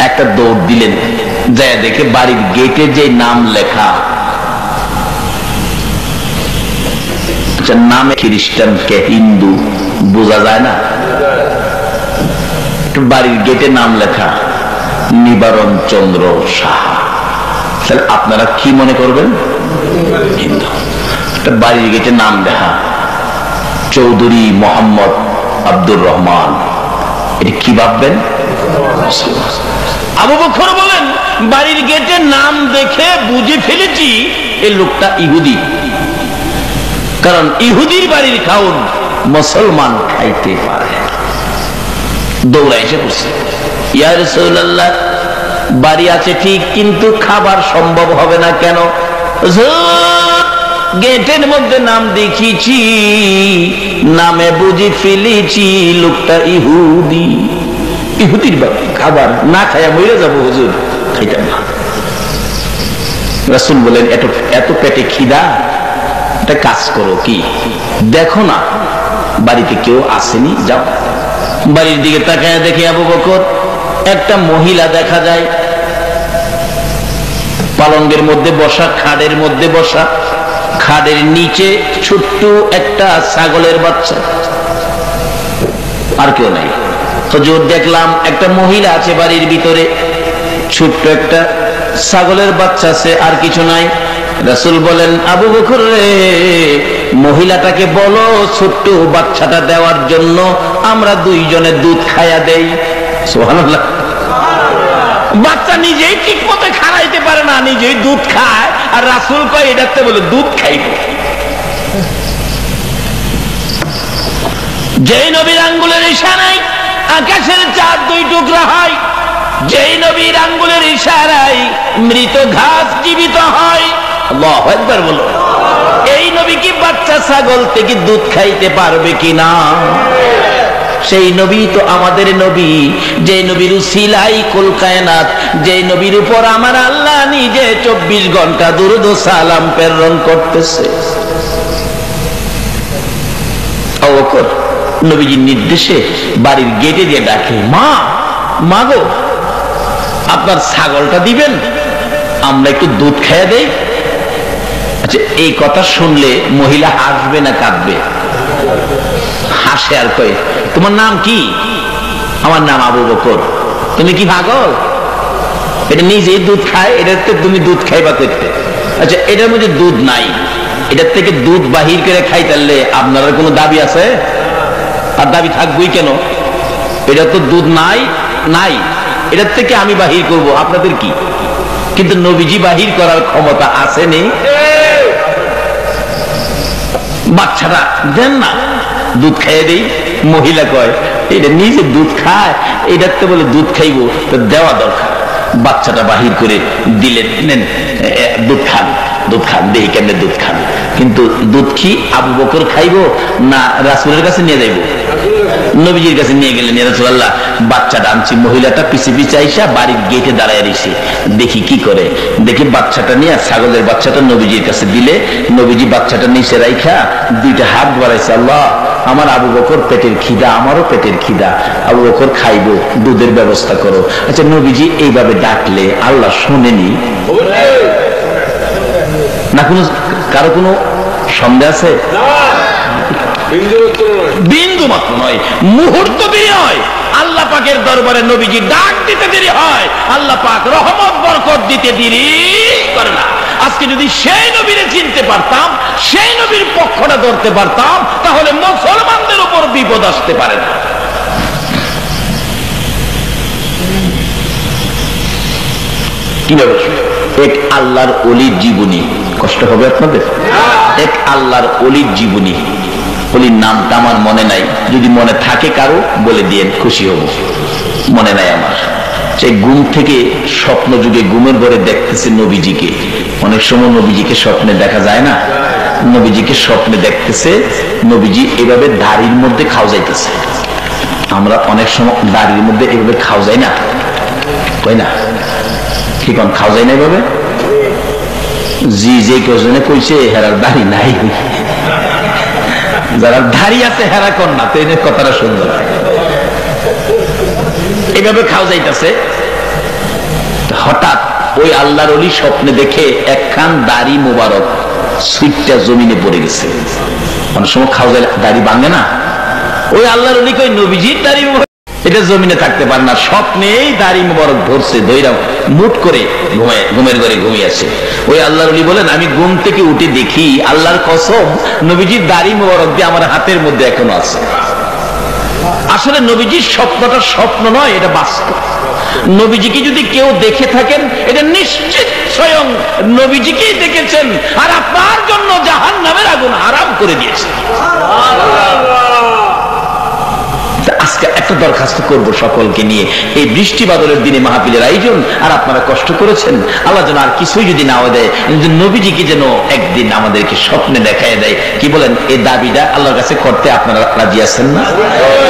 একটা দৌড় দিলেন, যায় দেখে বাড়ির গেটে যে নাম লেখা, নামে খ্রিস্টান কে হিন্দু বোঝা যায় না। বাড়ির গেটে নাম লেখা নিবারণ চন্দ্র সাহা, তাহলে আপনারা কি মনে করবেন? হিন্দু। বাড়ির গেটে নাম লেখা চৌধুরী মোহাম্মদ আব্দুর রহমান, এটা কি ভাববেন? আবু বকর বলেন, বাড়ির গেটে নাম দেখে বুঝে ফেলেছি এই লোকটা ইহুদি, কারণ ইহুদির বাড়ির খাউন মুসলমান খাইতে পারে। দৌড়া এসে বসে, ইয়া রাসূলুল্লাহ বাড়ি আছে ঠিক, কিন্তু খাবার সম্ভব হবে না। কেন? গেটের মধ্যে নাম দেখিছি, নামে বুঝি ফেলেছি লোকটা ইহুদি। ইহুদির বাড়ি, খাবার না খাইয়া মরে যাবো হুজুর, খাইতাম না। রাসূল বলেন, এত পেটে খিদা, একটা কাজ করো, কি দেখো না বাড়িতে কেউ আসেনি, যাও। বাড়ির দিকে তাকায় দেখে আবু বকর একটা মহিলা দেখা যায়, পালঙ্গের মধ্যে বসা, খাটের মধ্যে বসা, খাটের নিচে ছোট্ট একটা ছাগলের বাচ্চা, আর কেউ নাই। হুজুর দেখলাম একটা মহিলা আছে বাড়ির ভিতরে, ছোট্ট একটা ছাগলের বাচ্চা আছে, আর কিছু নাই। রাসূল বলেন, আবু বকর রে, মহিলাটাকে বলো ছোট্ট বাচ্চাটা দেওয়ার জন্য, আমরা দুইজনে দুধ খাইয়া দেই। সুবহানাল্লাহ। বাচ্চা নিজেই ঠিক মতো খাওয়াইতে পারে না, নিজেই দুধ খায়, আর রাসূল কয় এটাতে বলে দুধ খাইব। যেই নবীর আঙ্গুলের ইশারায় আকাশের চাঁদ দুই টুকরা হয়, যেই নবীর আঙ্গুলের ইশারায় মৃত ঘাস জীবিত হয়। আল্লাহু আকবার বলো। এই নবী কি বাচ্চা ছাগল থেকে দুধ খাইতে পারবে কিনা? সেই নবী তো আমাদের নবী, যে নবীর উসিলাই কুল কায়নাত, যে নবীর উপর আমার আল্লাহ নিজে 24 ঘন্টা দুরূদ ও সালাম প্রেরণ করতেছে। আবু বকর নবীজির নির্দেশে বাড়ির গেটে দিয়ে ডাকে, মা, মা গো, আপনার ছাগলটা দিবেন, আমরা একটু দুধ খেয়ে দেই। আচ্ছা, এই কথা শুনলে মহিলা হাসবে না কাঁদবে? হাসে আর কয়, তোমার নাম কি? আমার নাম আবু বকর। তুমি কি পাগল? এটা নিজেই দুধ খায়, এটাতে তুমি দুধ খাইবা করতে? আচ্ছা, এটার মধ্যে দুধ নাই, এটার থেকে দুধ বাহির করে খাই, তাহলে আপনারা কোনো দাবি আছে? আর দাবি থাকবই কেন? এটা তো দুধ নাই, নাই, এটার থেকে আমি বাহির করব, আপনাদের কি? কিন্তু নবীজি বাহির করার ক্ষমতা আছে নেই? বাচ্চারা দেন না, দুধ খাইয়ে দেই। মহিলা কয়, এটা নিজে দুধ খায়, এটার তো বলে দুধ খাইবো, তো দেওয়া দরকার। বাচ্চাটা বাহির করে দিলেন, নেন দুধ খান, দুধ খান, দেই কেমনে দুধ খান। কিন্তু দুধ কি আবু বকর খাইবো না রাসূলের কাছে নিয়ে যাইবো? নবীজির কাছে নিয়ে গেলেন। ইয়া রাসূলুল্লাহ, বাচ্চাটা আনছি। মহিলাটা পিছে পিছে আইসা বাড়ির গেটে দাঁড়ায় রইছে, দেখি কি করে। দেখি বাচ্চাটা নিয়ে, ছাগলের বাচ্চাটা নবীজির কাছে দিলে, নবীজি বাচ্চাটা নিচে রাইখা দুইটা হাত বাড়াইছে, আল্লাহ, আমার আবু বকর পেটের খিদা, আমারও পেটের খিদা, আবু বকর খাইবো, দুধের ব্যবস্থা করো। আচ্ছা, নবীজি এইভাবে ডাকলে আল্লাহ শোনেনি না? কারো কোনো সন্দেহ আছে? বিন্দু মাত্র নয়, মুহূর্ত দেরি হয়। আল্লাহ পাকের দরবারে নবীজি ডাক দিতে দেরি হয়, আল্লাহ পাক রহমত বরকত দিতে দেরি করে না। আজকে যদি সেই নবীরে চিনতে পারতাম, সেই নবীর পক্ষটা ধরতে পারতাম, তাহলে মুসলমানদের উপর বিপদ আসতে পারে না। কিভাবে? এক আল্লাহর ওলির জীবনী, কষ্ট হবে আপনাদের? এক আল্লাহর ওলির জীবনী, ওলির নামটা আমার মনে নাই, যদি মনে থাকে কারো বলে দিয়ে খুশি হব। মনে নাই আমার। সেই ঘুম থেকে স্বপ্ন যুগে ঘুমের ঘরে দেখতেছে নবীজিকে। অনেক সময় নবীজিকে স্বপ্নে দেখা যায় না? নবীজিকে স্বপ্নে দেখতেছে, নবীজি এভাবে দাড়ির মধ্যে খাও যাইতেছে। আমরা অনেক সময় দাড়ির মধ্যে এভাবে খাও যাই না, কই না? কি কোন খাও যায় না এভাবে? জি যে কজনে কইছে হেরার দাড়ি নাই, যারা দাড়ি আছে হেরা কর না, তো এদের কথাটা সুন্দর। এভাবে খাও যাইতেছে, হঠাৎ ওই আল্লাহর ওলি স্বপ্নে দেখে একখান দাড়ি মোবারক সুইটটা জমিনে পড়ে গেছে। অনেক সময় খাও যায় দাড়ি ভাঙে না? ওই আল্লাহর ওলি কই নবীজির দাড়ি এটা জমিনে থাকতে পারে না, স্বপ্নেই দাড়ি মোবারক ধরছে, ধইরা মুট করে ঘুমের ঘরে ঘুমিয়ে আছে। ওই আল্লাহর ওলি বলেন, আমি ঘুম থেকে উঠে দেখি আল্লাহর কসম, নবীজির দাড়ি মোবারক দিয়ে আমার হাতের মধ্যে এখনো আছে। আসলে নবীজির স্বপ্নটা স্বপ্ন নয়, এটা বাস্তব। নবীজিকে যদি কেউ দেখে থাকেন, এটা নিশ্চিত স্বয়ং নবীজিকেই দেখেছেন, আর আপনার জন্য জাহান্নামের আগুন হারাম করে দিয়েছেন। আজকে একটা দরখাস্ত করব সকলকে নিয়ে, এই বৃষ্টি বাদলের দিনে মাহফিলের আয়োজন, আর আপনারা কষ্ট করেছেন, আল্লাহ যেন আর কিছুই যদি নাও দেয়, নবীজিকে যেন একদিন আমাদেরকে স্বপ্নে দেখায় দেয়। কি বলেন? এই দাবিটা আল্লাহর কাছে করতে আপনারা রাজি আছেন না?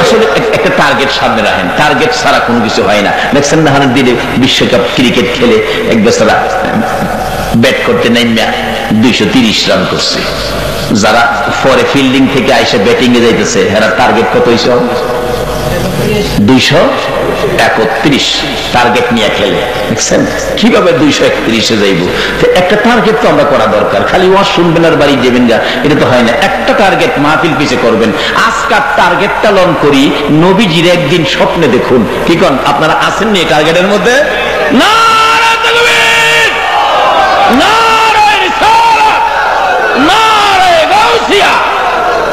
আসলে একটা টার্গেট সামনে রাখেন, টার্গেট ছাড়া কোনো কিছু হয় না। দেখছেন না, হানের দিনে বিশ্বকাপ ক্রিকেট খেলে এক বেচারা ব্যাট করতে নাইমা 230 রান করছে। যারা পরে ফিল্ডিং থেকে আইসে ব্যাটিং এ যাইতেছে, এরা টার্গেট কত হইছে? 231 টার্গেট নিয়ে খেলে। দেখছেন কিভাবে 231-এ যাইব? একটা টার্গেট তো আমরা করা দরকার। খালি ওয়াজ শুনবেন আর বাড়ি যাবেন না, এটা তো হয় না। একটা টার্গেট মাহফিল পিছে করবেন। আজকাল টার্গেটটা লন করি, নবীজির একদিন স্বপ্নে দেখুন। কি কোন আপনারা আছেন নি টার্গেটের মধ্যে? না,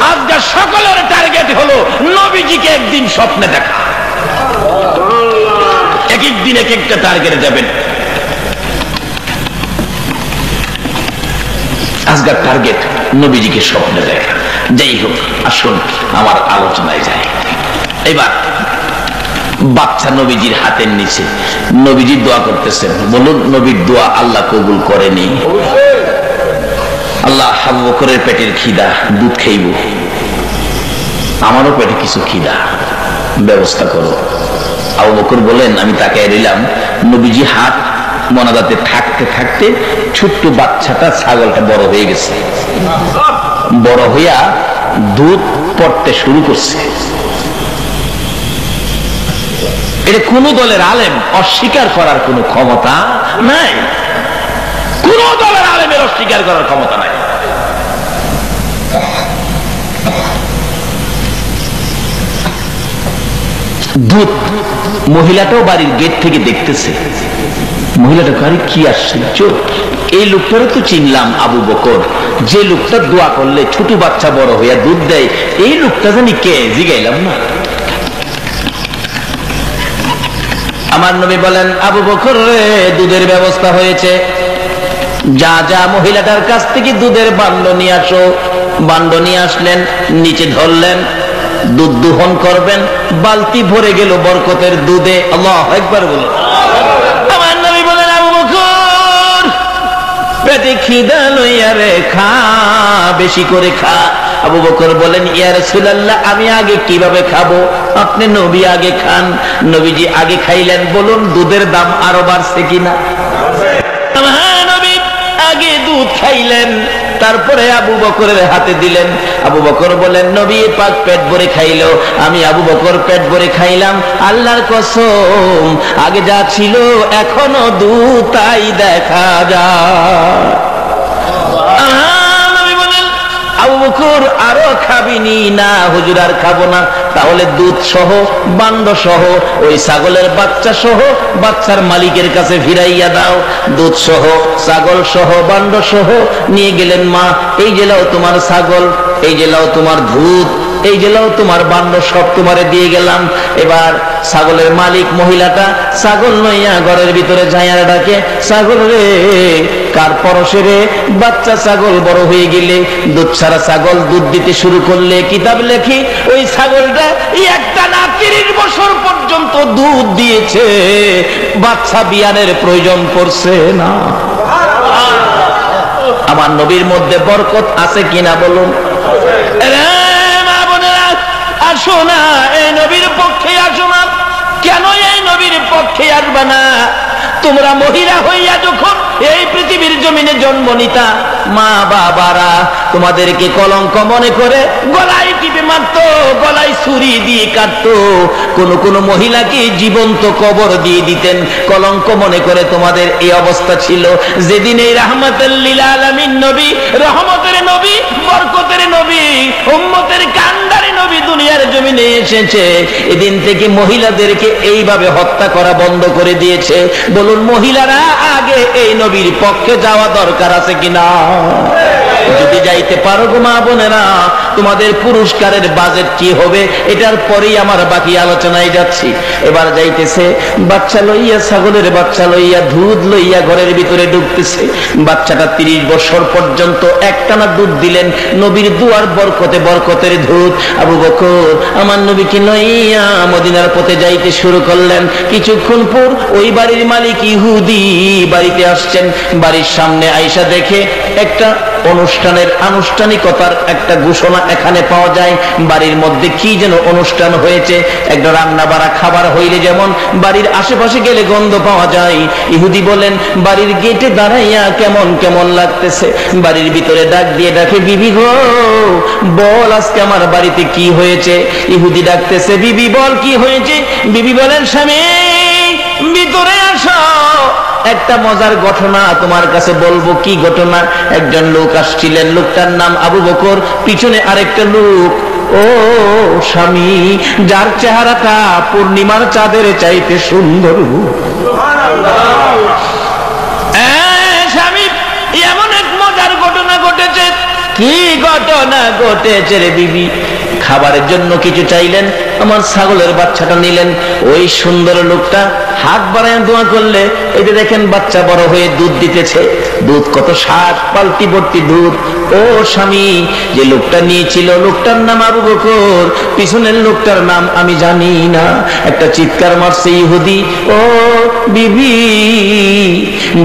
আজকে সকলের টার্গেট হলো নবীজিকে একদিন স্বপ্নে দেখা। এক এক দিন এক একটা টার্গেটে যাবেন। আজকের টার্গেট নবীজিকে স্বপ্নে দেখা। যাই হোক, আসুন আমার আলোচনায় যাই। এবার বাচ্চা নবীজির হাতের নিচে, নবীজি দোয়া করতেছেন। বলুন, নবীর দোয়া আল্লাহ কবুল করেনি? আল্লাহ, আবু বকরের পেটের খিদা, দুধ খাইব, আমারও পেটে কিছু খিদা, ব্যবস্থা করো। আবু বকর বলেন, আমি তাকায় রইলাম। নবীজি হাত মনাদাতে থাকতে থাকতে ছোট্ট বাচ্চাটা, ছাগলটা বড় হয়ে গেছে। বড় হইয়া দুধ পড়তে শুরু করছে। এটা কোন দলের আলেম অস্বীকার করার কোন ক্ষমতা নাই, কোন দলের আলেমের অস্বীকার করার ক্ষমতা নাই। দুধ মহিলাটাও বাড়ির গেট থেকে দেখতেছে। মহিলাটা কারি কি আশ্চর্য, এই লোকটারও তো চিনলাম, আবু বকর, যে লোকটা দোয়া করলে ছোট বাচ্চা বড় হইয়া দুধ দেয়, এই লোকটা জানি কে, জিগাইলাম না। আমার নবী বলেন, আবু বকর রে, দুধের ব্যবস্থা হয়েছে, যা যা মহিলাটার কাছ থেকে দুধের বান্ড নিয়ে আসো। বান্ড নিয়ে আসলেন, নিচে ধরলেন, দুধ দোহন করবেন। বালতি ভরে গেল বরকতের দুধে। আল্লাহু আকবার বলুন। আমার নবী বলেন, আবু বকর, পেটে খিদা লইয়া রে, খা, বেশি করে খা। আবু বকর বলেন, ইয়া রাসূলুল্লাহ, আমি আগে কিভাবে খাবো? আপনি নবী আগে খান। নবীজি আগে খাইলেন। বলুন দুধের দাম আরো বাড়ছে কিনা? হ্যাঁ, নবী আগে দুধ খাইলেন, তারপরে আবু বকরের হাতে দিলেন। আবু বকর বলেন, নবী পাক পেট ভরে খাইলো, আমি আবু বকর পেট ভরে খাইলাম। আল্লাহর কসম, আগে যা ছিল এখনো দুধ তাই দেখা যায়। নবী বলেন, আবু বকর আরো খাবিনি? না হুজুর, আর খাবো না। তাহলে দুধ সহ, বান্ড সহ, ওই ছাগলের বাচ্চা সহ বাচ্চার মালিকের কাছে ফিরাইয়া দাও। দুধ সহ, ছাগল সহ, বান্ড সহ নিয়ে গেলেন। মা, এই জেলাও তোমার ছাগল, এই জেলাও তোমার দুধ, এই জেলাও তোমার বান্ড, সব তোমারে দিয়ে গেলাম। এবার ছাগলের মালিক মহিলাটা ছাগল লইয়া ঘরের ভিতরে যাইয়া ডাকে, ছাগল রে, কার পরশে রে? বাচ্চা ছাগল বড় হয়ে গেলে, দুধ ছাড়া ছাগল দুধ দিতে শুরু করলে, কিতাব লেখি ওই ছাগলটা একটা না 30 বছর পর্যন্ত দুধ দিয়েছে, বাচ্চা বিয়ানের প্রয়োজন পড়ছে না। আমার নবীর মধ্যে বরকত আছে কিনা বলুন? মা বোনেরা, আসো না, এই নবীর পক্ষে আসো না। কেন এই নবীর পক্ষে আসবে না? তোমরা মহিলা হইয়া যখন এই পৃথিবীর জমিনে জন্ম নিতা, মা বাবারা তোমাদেরকে কলঙ্ক মনে করে গলায় টিপে মারতো, গলায় ছুরি দিয়ে কাটতো। কোন কোন মহিলাকে জীবন্ত কবর দিয়ে দিতেন, কলঙ্ক মনে করে তোমাদের এই অবস্থা ছিল। যেদিন এই রাহমাতুল লিল আলামিন নবী, রহমতের নবী, বরকতের নবী, উম্মতের কান্ডারি নবী দুনিয়ার জমিনে এসেছে, এদিন থেকে মহিলাদেরকে এইভাবে হত্যা করা বন্ধ করে দিয়েছে। বলুন মহিলারা আগে এই নবীর পক্ষে যাওয়া দরকার আছে কিনা? যদি যাইতে পারো গো মা বোনেরা, তোমাদের পুরস্কারের বাজেট কি হবে এটার পরেই আমার বাকি আলোচনায় যাচ্ছি। এবার যাইতেছে, বাচ্চা লইয়া, ছাগলের বাচ্চা লইয়া, দুধ লইয়া ঘরের ভিতরে ঢুকতেছে। বাচ্চাটা 30 বছর পর্যন্ত একটানা দুধ দিলেন। নবীর দুয়ার বরকতে, বরকতের দুধ। আবু বকর আমার নবীকে লইয়া মদিনার পথে যাইতে শুরু করলেন। কিছুক্ষণ পর ওই বাড়ির মালিক ইহুদি বাড়িতে আসছেন। বাড়ির সামনে আয়েশা দেখে একটা অনুষ্ঠানের, আনুষ্ঠানিকতার একটা ঘোষণা এখানে পাওয়া যায়। বাড়ির মধ্যে কি যেন অনুষ্ঠান হয়েছে, একটা রান্না বাড়া খাবার হইলে যেমন বাড়ির আশেপাশে গেলে গন্ধ পাওয়া যায়। ইহুদি বলেন, বাড়ির গেটে দাঁড়াইয়া কেমন কেমন লাগতেছে। বাড়ির ভিতরে ডাক দিয়ে ডাকে, বিবি গো, বল আজকে আমার বাড়িতে কি হয়েছে? ইহুদি ডাকতেছে, বিবি বল কি হয়েছে? বিবি বলেন, স্বামী ভিতরে আসো, একটা মজার ঘটনা তোমার কাছে বলবো। কি ঘটনা? একজন লোক আসছিলেন, লোকটার নাম আবু বকর, পিছনে আরেকটা লোক। ও স্বামী, যার চেহারাটা পূর্ণিমার চাঁদের চাইতে সুন্দর। স্বামী, এমন এক মজার ঘটনা ঘটেছে। কি ঘটনা ঘটেছে রে বিবি? খাবারের জন্য কিছু চাইলেন, আমার ছাগলের বাচ্চাটা নিলেন। ওই সুন্দর লোকটা হাত বাড়ায় দোয়া করলে, এই যে দেখেন বাচ্চা বড় হয়ে দুধ দিতেছে। দুধ কত স্বাদ, পাল্টি ভর্তি দুধ। ও স্বামী, যে লোকটা নিয়েছিল লোকটার নাম আবু বকর, পিছনের লোকটার নাম আমি জানি না। একটা চিৎকার মারছে ইহুদি, ও বিবি,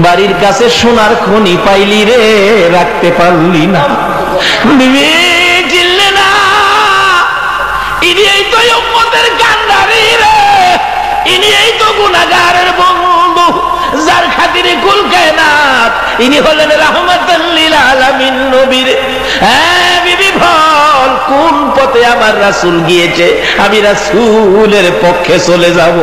বাড়ির কাছে সোনার খনি পাইলি রে, রাখতে পারলি না। বিবি চিনলে না, ইনি এই তো উম্মতের কান্ডারি রে, ইনি এই তো গুনাহগারের বন্ধু, যার খাতিরে কুল কায়নাত, ইনি হলেন রাহমাতুল লিল আলামিন নবী রে। হ্যাঁ বিবি বল কোন পথে আমার রাসূল গিয়েছে, আমি রাসূলের পক্ষে চলে যাব।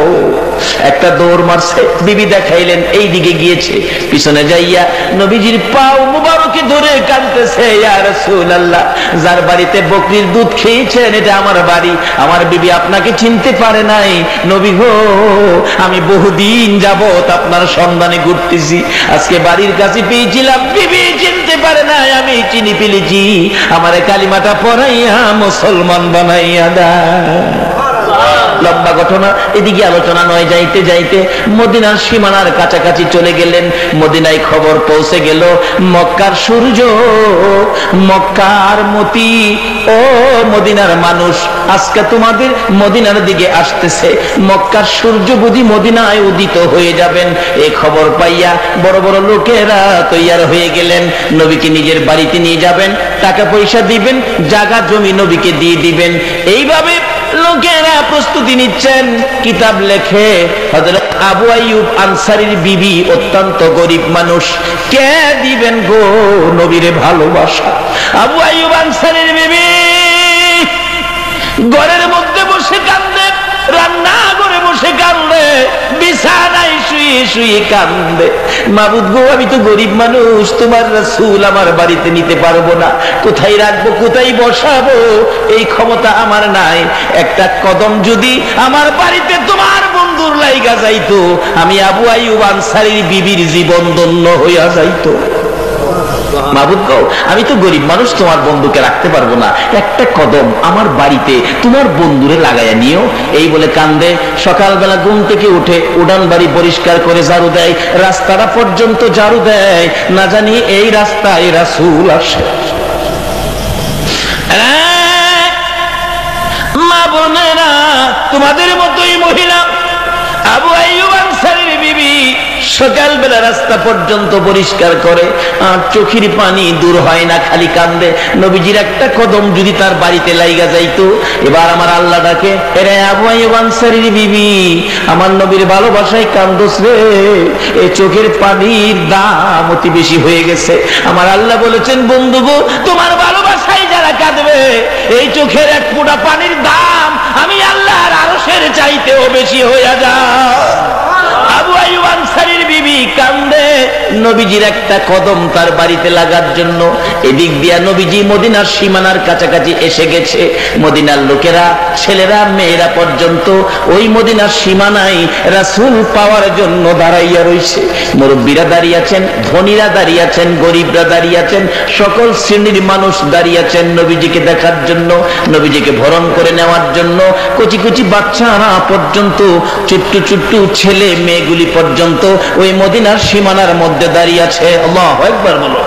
একটা দৌড় মারছে, বিবি দেখাইলেন এই দিকে গিয়েছে, পিছনে যাইয়া নবীজির পাও মুবারকে ধরে কাঁদতেছে, ইয়া রাসূলুল্লাহ, যার বাড়িতে বকরির দুধ খেয়েছেন এটা আমার বাড়ি, আমার বিবি আপনাকে চিনতে পারে নাই। নবী গো, আমি বহুদিন যাবত আপনার সন্ধানে ঘুরতেছি, আজকে বাড়ির কাছে পেয়েছিলাম, বিবি চিনতে পারে নাই, আমি চিনি ফেলেছি, আমার কালিমাটা পড়াইয়া মুসলমান বানাইয়া দেয়। লম্বা ঘটনা, এদিকে আলোচনা নয়, যাইতে যাইতে মদিনার সীমানার কাছাকাছি চলে গেলেন। মদিনায় খবর পৌঁছে গেল, মক্কার সূর্য, মক্কার মতি, ও মদিনার মানুষ, আজকে তোমাদের মদিনার দিকে আসতেছে, মক্কার সূর্য বুঝি মদিনায় উদিত হয়ে যাবেন। এই খবর পাইয়া বড় বড় লোকেরা তৈয়ার হয়ে গেলেন, নবীকে নিজের বাড়িতে নিয়ে যাবেন, টাকা পয়সা দিবেন, জায়গা জমি নবীকে দিয়ে দিবেন। এইভাবে লোকেরা প্রস্তুতি নিচ্ছেন। কিতাব লেখে হযরত আবু আইয়ুব আনসারীর বিবি অত্যন্ত গরিব মানুষ, কে দিবেন গো নবীরে ভালোবাসা? আবু আইয়ুব আনসারীর বিবি ঘরের মধ্যে বসে কান্দে, রান্না করে বসে কান্দে, বিছানায় শুয়ে শুয়ে কান্দে, মাবুদ গো, আমি তো গরিব মানুষ, তোমার রাসূল আমার বাড়িতে নিতে পারবো না, কোথায় রাখবো, কোথায় বসাবো, এই ক্ষমতা আমার নাই, একটা কদম যদি আমার বাড়িতে তোমার বন্ধুর লাইগা যাইতো, আমি আবু আইয়ুব আনসারীর বিবির জীবন ধন্য হইয়া যাইতো। মাবুদ গো, আমি তো গরিব মানুষ, তোমার বন্ধুকে রাখতে পারবো না, একটা কদম আমার বাড়িতে তোমার বন্ধুরে লাগাইয়া নিও। এই বলে কান্দে। সকালবেলা ঘুম থেকে উঠে উড়ান বাড়ি পরিষ্কার করে ঝাড়ু দেয়, রাস্তাটা পর্যন্ত ঝাড়ু দেয়, না জানি এই রাস্তায় রাসূল আসে। মা বোনেরা, তোমাদের মতোই মহিলা আবু আইয়ুব আনসারীর বিবি সকালবেলা রাস্তা পর্যন্ত পরিষ্কার করে, আর চোখের পানি দূর হয় না, খালি কান্দে। নবীজির একটা কদম যদি তার বাড়িতে লাইগা যাইতো। এবার আমার আল্লাহ ডাকে, এরে আবু আইয়ুব আনসারীর বিবি, আমার নবীর ভালোবাসায় কান্দোস রে, এই চোখের পানির দাম অতি বেশি হয়ে গেছে। আমার আল্লাহ বলেছেন, বন্ধু গো, তোমার ভালোবাসায় যারা কাঁদবে, এই চোখের এক ফোঁটা পানির দাম আমি আল্লাহর আরশের চাইতেও বেশি হয়ে যায়। আবু আইয়ুব আনসারীর বিবি কান্দে, নবীজির একটা কদম তার বাড়িতে লাগার জন্য। এদিক দিয়া নবীজি মদিনার সীমানার কাছাকাছি এসে গেছে। মদিনার লোকেরা, ছেলেরা মেয়েরা পর্যন্ত ওই মদিনার সীমানায় রাসূল পাওয়ার জন্য দাঁড়াইয়া রইছে। মুরব্বীরা দাঁড়িয়ে আছেন, ধনীরা দাঁড়িয়ে আছেন, গরিবরা দাঁড়িয়ে আছেন, সকল শ্রেণীর মানুষ দাঁড়িয়ে আছেন নবীজিকে দেখার জন্য, নবীজিকে বরণ করে নেওয়ার জন্য। কচি কচি বাচ্চারা পর্যন্ত, ছোট্ট ছোট্ট ছেলে মেয়েগুলি পর্যন্ত ওই মদিনার সীমানার মধ্যে দাঁড়িয়ে আছে। আল্লাহু আকবার বলো।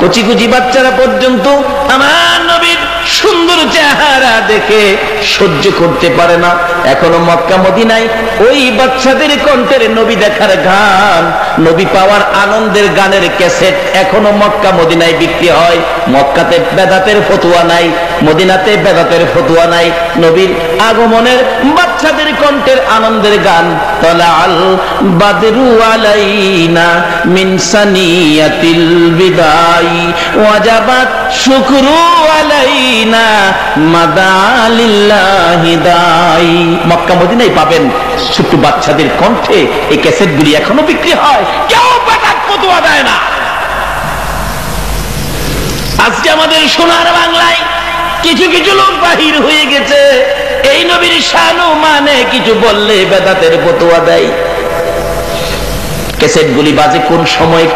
কচি কচি বাচ্চারা পর্যন্ত আমার নবীর সুন্দর চেহারা দেখে সহ্য করতে পারে না। এখনো মক্কা মদিনায় ওই বাচ্চাদের কণ্ঠের নবী দেখার গান, নবী পাওয়ার আনন্দের গানের ক্যাসেট এখনো মক্কা মদিনায় বিক্রি হয়। মক্কাতে বেদাতের ফতোয়া নাই, মদিনাতে বেদাতের ফতোয়া নাই। নবীর আগমনের বাচ্চাদের কণ্ঠের আনন্দের গান, তালাল বাদরু আলাইনা মিন সানিয়াতিল বিদাই ওয়াজাবাত শুকরু আলাইনা মাদালিল্লাহি দাই। মক্কা মদিনায় পাবেন ছোট্ট বাচ্চাদের কণ্ঠে এই ক্যাসেটগুলি এখনো বিক্রি হয়, কেউ বেদাত ফতোয়া দেয় না। আজকে আমাদের সোনার বাংলায় কিছু কিছু লোক বাহির হয়ে গেছে, এই নবীর শান মানে কিছু বললে বেদাতের ফতোয়া দেয়। ক্যাসেটগুলি বাজে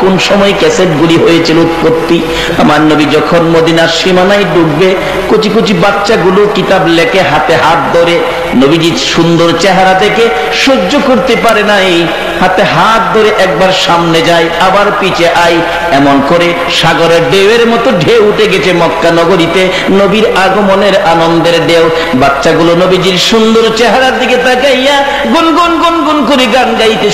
কোন সময় ক্যাসেটগুলি হয়েছিল উৎপত্তি। আমার নবী যখন মদিনার সীমানায় ঢুকবে, কচি কচি বাচ্চাগুলো কিতাব লেখে হাতে হাত ধরে, নবীজির সুন্দর চেহারা দেখে সহ্য করতে পারে নাই, হাতে হাত ধরে একবার সামনে যায়, আবার পিছে আয়, এমন করে সাগরের ঢেউয়ের মতো ঢেউ উঠে গেছে মক্কা নগরীতে নবীর আগমনের আনন্দের ঢেউ। বাচ্চাগুলো নবীজির সুন্দর চেহারার দিকে তাকাইয়া গুনগুন গুনগুন করে গান গাইতে